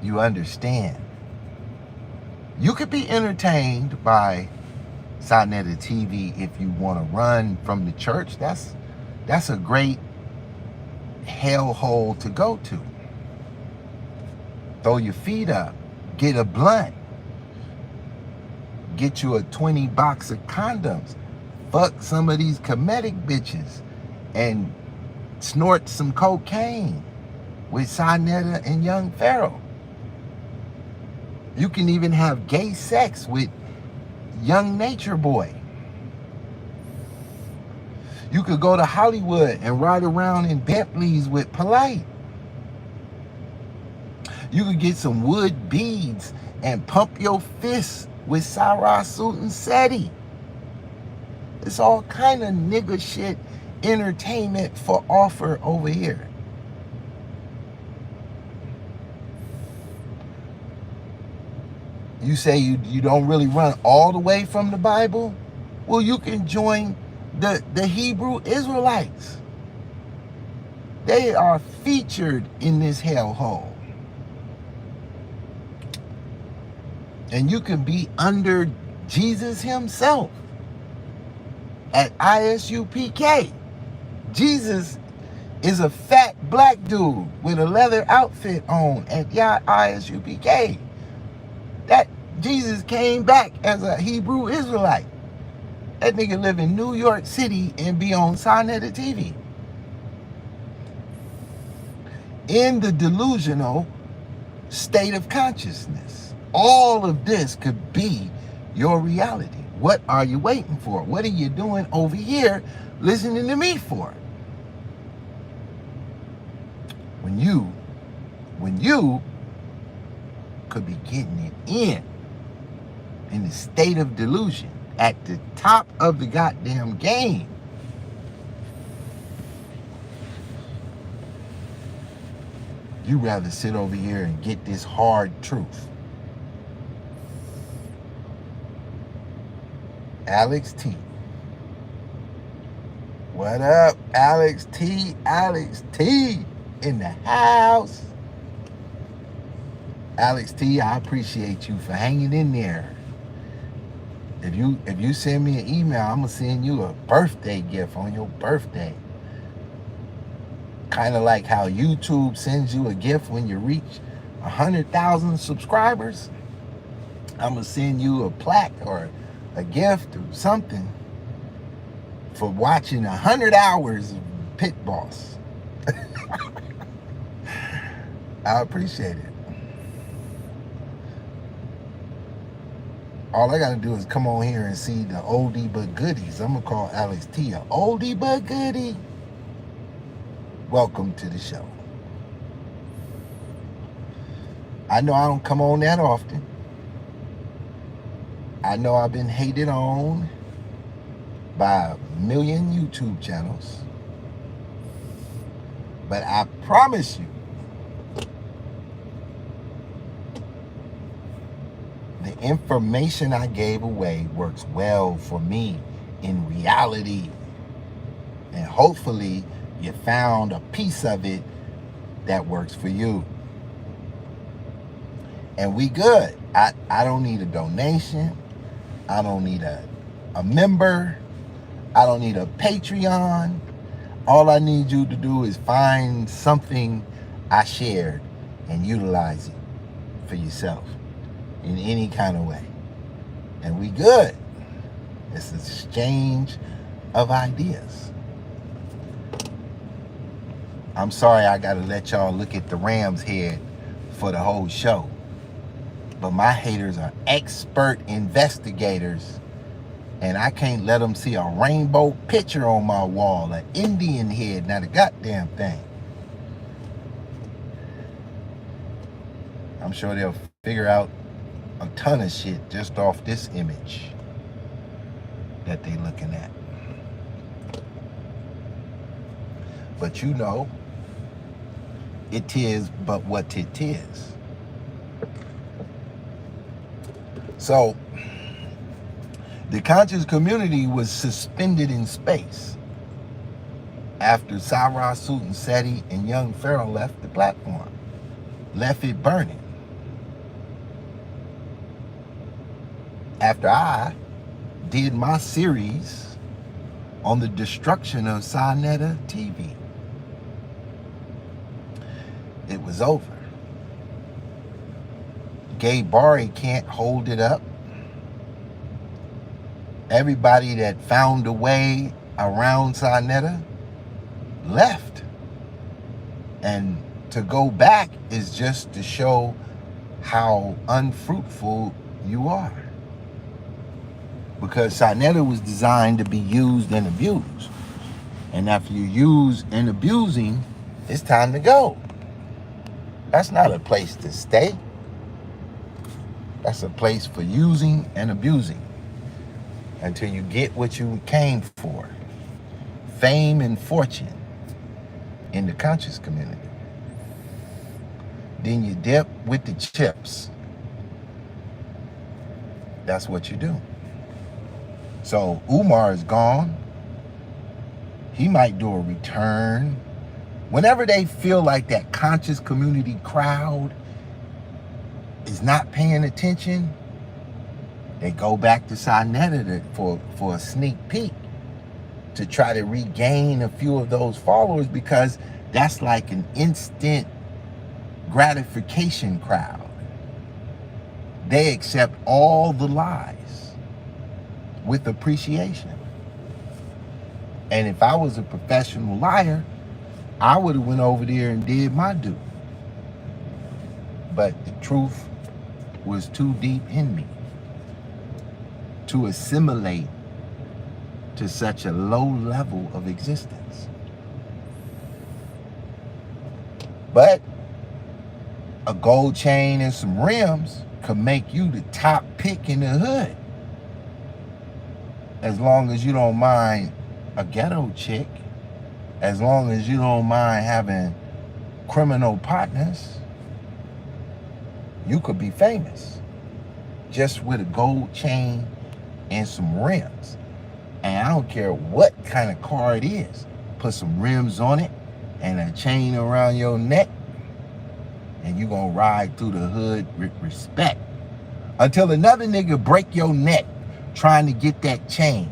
you understand. You could be entertained by Sinetta TV if you want to run from the church. That's a great hellhole to go to. Throw your feet up, get a blunt, get you a 20 box of condoms, fuck some of these comedic bitches, and snort some cocaine with Sinetta and young Pharaoh. You can even have gay sex with young Nature Boy. You could go to Hollywood and ride around in Bentleys with Polite. You could get some wood beads and pump your fists with Sarah Suit Seti. It's all kind of nigga shit entertainment for offer over here. You say you don't really run all the way from the Bible? Well, you can join the Hebrew Israelites. They are featured in this hellhole. And you can be under Jesus himself at ISUPK. Jesus is a fat black dude with a leather outfit on at ISUPK. Jesus came back as a Hebrew Israelite. That nigga live in New York City and be on Sinetta TV. In the delusional state of consciousness. All of this could be your reality. What are you waiting for? What are you doing over here listening to me for? When you could be getting it in the state of delusion at the top of the goddamn game. You rather sit over here and get this hard truth. Alex T. What up, Alex T? Alex T in the house. Alex T, I appreciate you for hanging in there. If you send me an email, I'm gonna send you a birthday gift on your birthday. Kind of like how YouTube sends you a gift when you reach 100,000 subscribers. I'm gonna send you a plaque or a gift or something for watching 100 hours of Pitt Boss. I appreciate it. All I gotta do is come on here and see the oldie but goodies. I'm gonna call Alex T a oldie but goodie. Welcome to the show. I know I don't come on that often. I know I've been hated on by 1 million YouTube channels. But I promise you, the information I gave away works well for me in reality. And hopefully you found a piece of it that works for you. And we good. I don't need a donation. I don't need a member. I don't need a Patreon. All I need you to do is find something I shared and utilize it for yourself in any kind of way. And we good. It's an exchange of ideas. I'm sorry I gotta let y'all look at the ram's head for the whole show. But my haters are expert investigators, and I can't let them see a rainbow picture on my wall, an Indian head, not a goddamn thing. I'm sure they'll figure out a ton of shit just off this image that they looking at. But you know, it is but what it is. So, the conscious community was suspended in space after Sarah, Suit Seti, and young Pharaoh left the platform, left it burning. After I did my series on the destruction of Sinetta TV, it was over. Gay Bari can't hold it up. Everybody that found a way around Sinetta left. And to go back is just to show how unfruitful you are. Because Sinetta was designed to be used and abused. And after you use and abusing, it's time to go. That's not a place to stay. That's a place for using and abusing until you get what you came for. Fame and fortune in the conscious community. Then you dip with the chips. That's what you do. So Umar is gone. He might do a return. Whenever they feel like that conscious community crowd is not paying attention, they go back to Sinetta for a sneak peek to try to regain a few of those followers, because that's like an instant gratification crowd. They accept all the lies with appreciation. And if I was a professional liar, I would have went over there and did my due. But the truth was too deep in me to assimilate to such a low level of existence. But a gold chain and some rims could make you the top pick in the hood. As long as you don't mind a ghetto chick, as long as you don't mind having criminal partners, you could be famous just with a gold chain and some rims. And I don't care what kind of car it is. Put some rims on it and a chain around your neck, and you gonna ride through the hood with respect until another nigga break your neck trying to get that chain,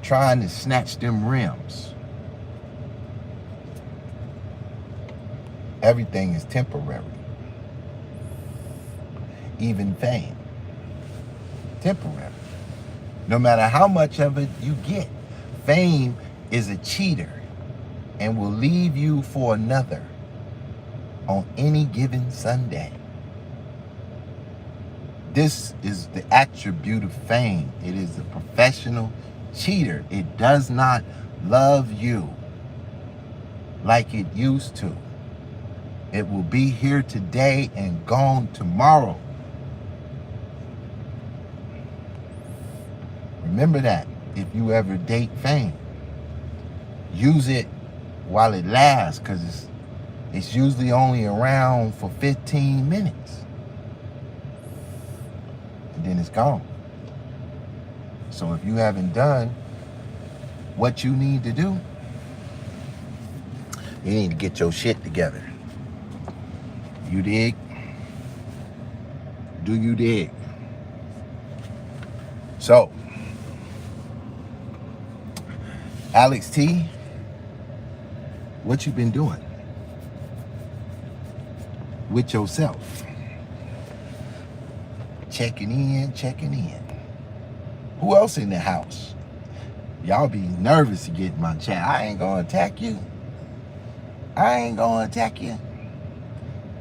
trying to snatch them rims. Everything is temporary. Even fame. Temporary. No matter how much of it you get, fame is a cheater and will leave you for another on any given Sunday. This is the attribute of fame. It is a professional cheater. It does not love you like it used to. It will be here today and gone tomorrow. Remember that if you ever date fame. Use it while it lasts, because it's usually only around for 15 minutes. And then it's gone. So if you haven't done what you need to do, you need to get your shit together. You dig? Do you dig? So, Alex T, what you been doing with yourself? Checking in. Who else in the house? Y'all be nervous to get in my chat. I ain't gonna attack you.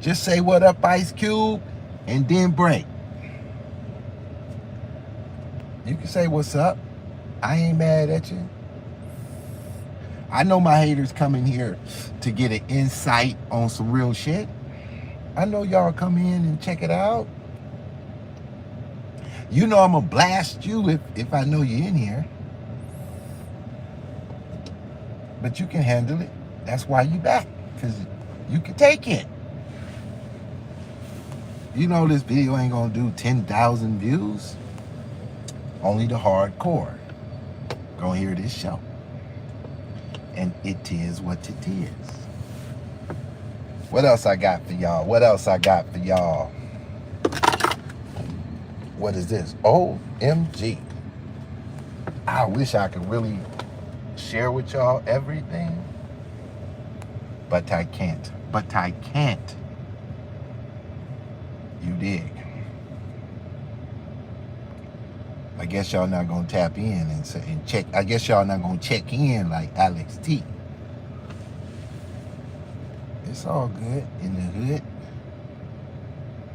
Just say what up, Ice Cube, and then break. You can say what's up. I ain't mad at you. I know my haters coming here to get an insight on some real shit. I know y'all come in and check it out. You know I'm gonna blast you if I know you're in here. But you can handle it. That's why you back, because you can take it. You know this video ain't gonna do 10,000 views. Only the hardcore gonna hear this show. And it is what it is. What else I got for y'all? What is this? OMG. I wish I could really share with y'all everything. But I can't. You dig? I guess y'all not gonna tap in and check. I guess y'all not gonna check in like Alex T. It's all good in the hood.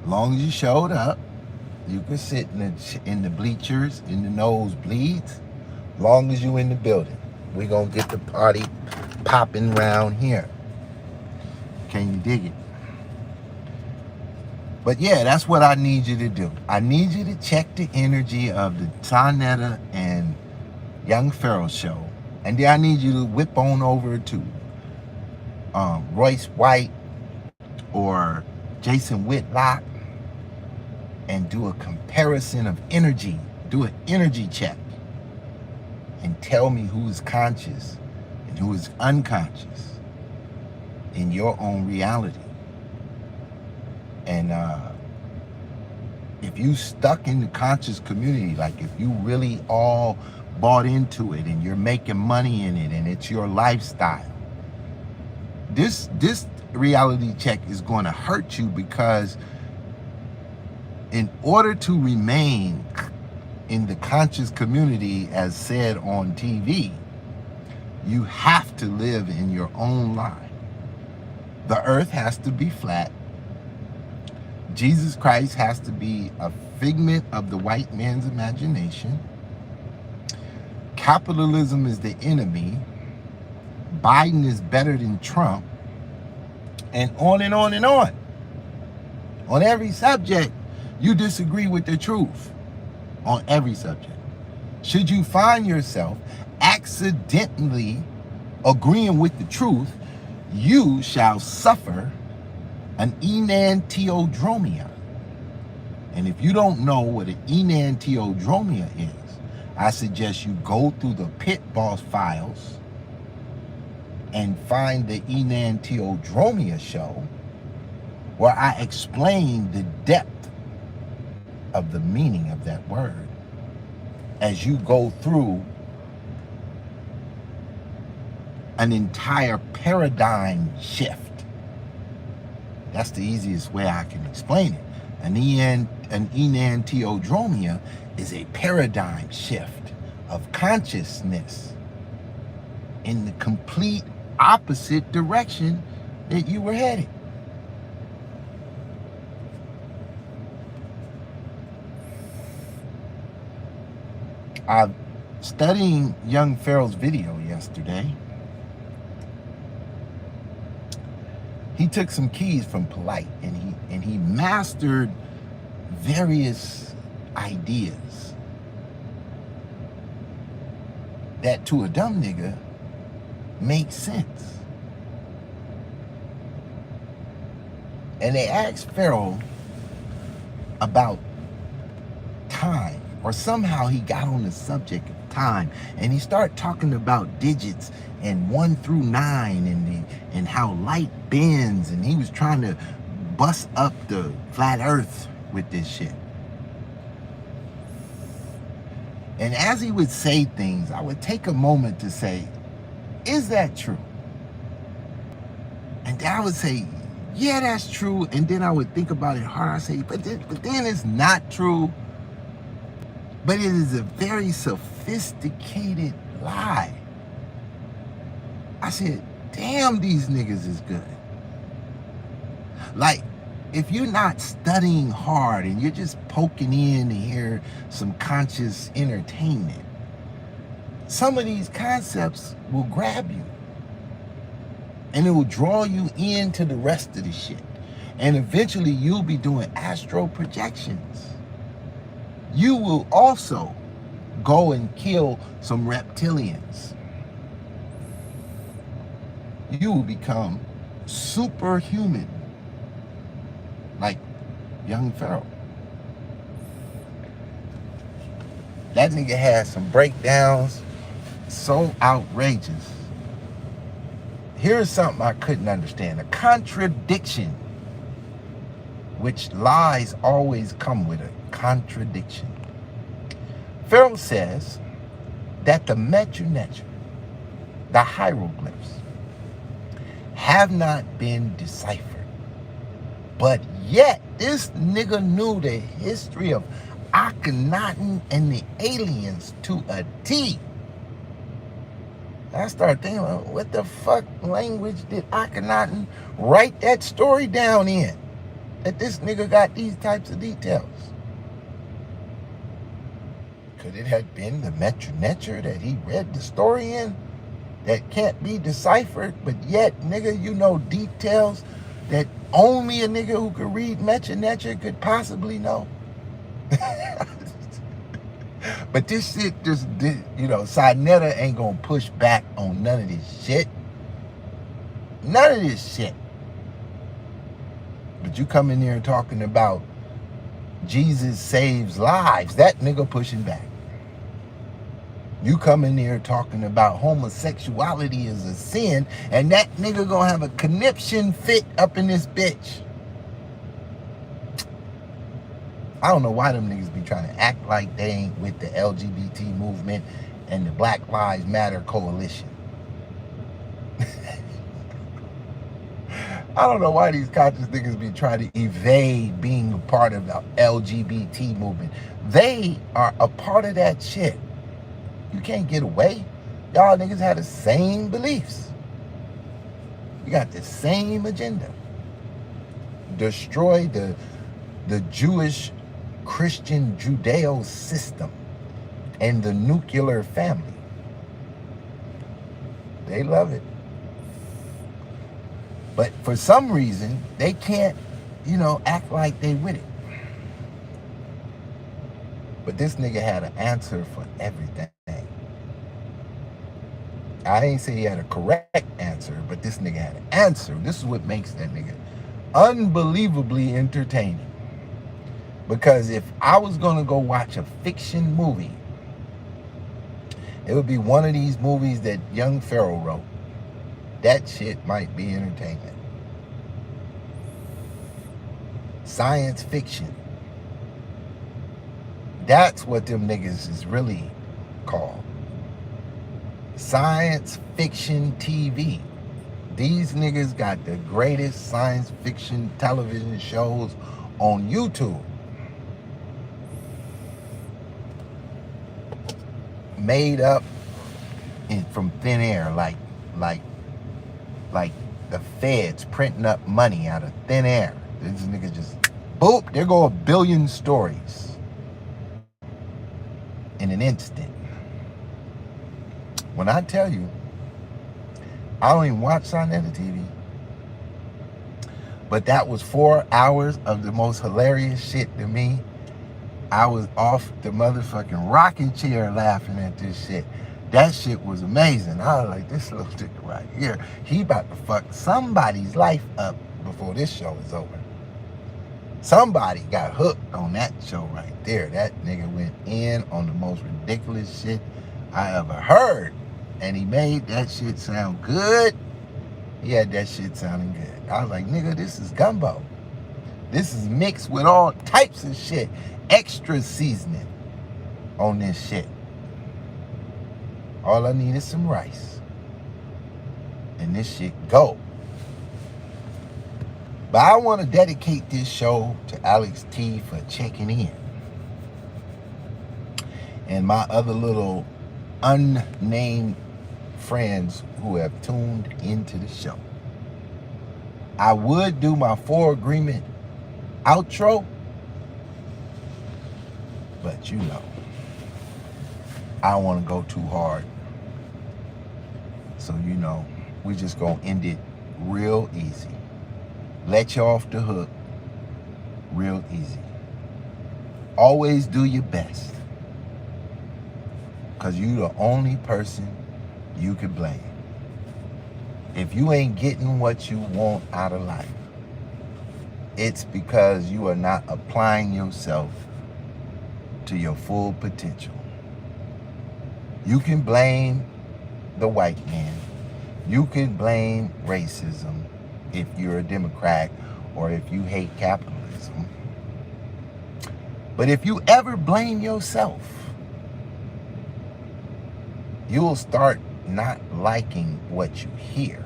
Long as you showed up, you can sit in the bleachers, in the nosebleeds. Long as you in the building, we gonna get the party popping round here. Can you dig it? But yeah, that's what I need you to do. I need you to check the energy of the Tanetta and Young Pharaoh show. And then I need you to whip on over to Royce White or Jason Whitlock and do a comparison of energy. Do an energy check. And tell me who is conscious and who is unconscious in your own reality. And if you stuck in the conscious community, like if you really all bought into it and you're making money in it and it's your lifestyle, this reality check is going to hurt you, because in order to remain in the conscious community, as said on TV, you have to live in your own line. The earth has to be flat. Jesus Christ has to be a figment of the white man's imagination. Capitalism is the enemy. Biden is better than Trump. And on and on and on. On every subject, you disagree with the truth. On every subject. Should you find yourself accidentally agreeing with the truth, you shall suffer an enantiodromia. And if you don't know what an enantiodromia is, I suggest you go through the Pitt boss files and find the enantiodromia show, where I explain the depth of the meaning of that word as you go through an entire paradigm shift. That's the easiest way I can explain it. An enantiodromia is a paradigm shift of consciousness in the complete opposite direction that you were headed. I'm studying young Pharaoh's video yesterday. He took some keys from Polite and he mastered various ideas that to a dumb nigga make sense. And they asked Pharaoh about time, or somehow he got on the subject of time, and he started talking about digits and 1 through 9 and how light bends, and he was trying to bust up the flat earth with this shit. And as he would say things, I would take a moment to say, is that true? And then I would say, yeah, that's true. And then I would think about it hard. I say, but then it's not true. But it is a very sophisticated lie. I said, damn, these niggas is good. Like, if you're not studying hard and you're just poking in to hear some conscious entertainment, some of these concepts will grab you. And it will draw you into the rest of the shit. And eventually you'll be doing astral projections. You will also go and kill some reptilians. You will become superhuman, like young Pharaoh. That nigga had some breakdowns so outrageous. Here's something I couldn't understand. A contradiction, which lies always come with a contradiction. Pharaoh says that the Metu Neter, the hieroglyphs, have not been deciphered. But yet, this nigga knew the history of Akhenaten and the aliens to a T. I started thinking, what the fuck language did Akhenaten write that story down in? That this nigga got these types of details. Could it have been the Metu Neter that he read the story in that can't be deciphered, but yet, nigga, you know details that only a nigga who could read Metu Neter could possibly know? But this shit just did, Sinetta ain't gonna push back on none of this shit. None of this shit. But you come in here talking about Jesus saves lives, that nigga pushing back. You come in here talking about homosexuality is a sin, and that nigga gonna have a conniption fit up in this bitch. I don't know why them niggas be trying to act like they ain't with the LGBT movement and the Black Lives Matter coalition. I don't know why these conscious niggas be trying to evade being a part of the LGBT movement. They are a part of that shit. You can't get away. Y'all niggas have the same beliefs. You got the same agenda. Destroy the Jewish Christian Judeo system and the nuclear family. They love it. But for some reason, they can't, act like they with it. But this nigga had an answer for everything. I ain't say he had a correct answer, but this nigga had an answer. This is what makes that nigga unbelievably entertaining. Because if I was gonna go watch a fiction movie, it would be one of these movies that young Pharaoh wrote. That shit might be entertainment. Science fiction. That's what them niggas is really called. Science fiction TV. These niggas got the greatest science fiction television shows on YouTube. Made up from thin air, like the feds printing up money out of thin air. These niggas just, boop, there go a billion stories in an instant. When I tell you, I don't even watch Science TV, but that was 4 hours of the most hilarious shit to me. I was off the motherfucking rocking chair laughing at this shit. That shit was amazing. I was like, this little nigga right here, he about to fuck somebody's life up before this show is over. Somebody got hooked on that show right there. That nigga went in on the most ridiculous shit I ever heard. And he made that shit sound good. He had that shit sounding good. I was like, nigga, this is gumbo. This is mixed with all types of shit. Extra seasoning on this shit. All I need is some rice. And this shit go. But I want to dedicate this show to Alex T for checking in. And my other little unnamed friends who have tuned into the show. I would do my 4 agreement outro, but I don't want to go too hard. So we just gonna end it real easy. Let you off the hook real easy. Always do your best, because you the only person you can blame. If you ain't getting what you want out of life, it's because you are not applying yourself to your full potential. You can blame the white man. You can blame racism if you're a Democrat or if you hate capitalism. But if you ever blame yourself, you'll start not liking what you hear.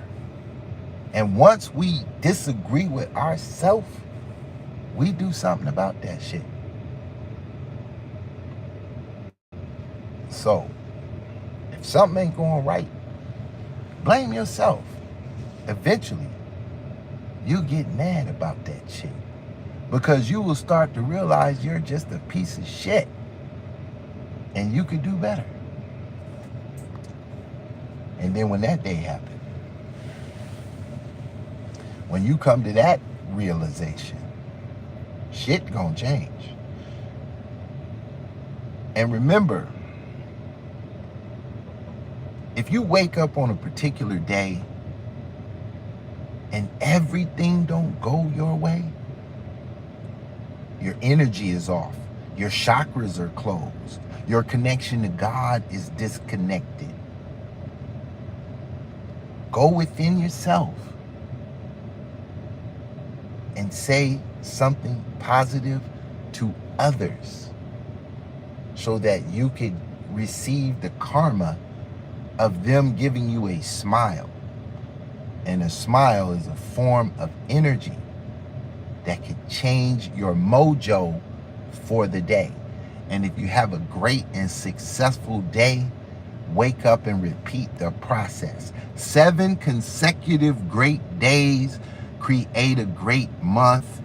And once we disagree with ourselves, we do something about that shit. So, if something ain't going right, blame yourself. Eventually, you get mad about that shit, because you will start to realize you're just a piece of shit and you could do better. And then when that day happens, when you come to that realization, shit gonna change. And remember, if you wake up on a particular day and everything don't go your way, your energy is off, your chakras are closed, your connection to God is disconnected. Go within yourself and say something positive to others so that you could receive the karma of them giving you a smile, And a smile is a form of energy that could change your mojo for the day. And if you have a great and successful day, wake up and repeat the process. 7 consecutive great days create a great month.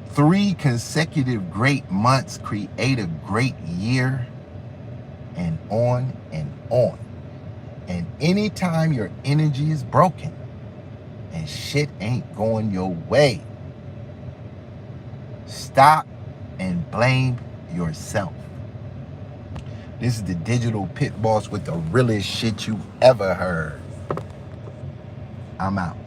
3 consecutive great months create a great year, and on and on. And anytime your energy is broken and shit ain't going your way, stop and blame yourself. This is the digital pit boss with the realest shit you ever heard. I'm out.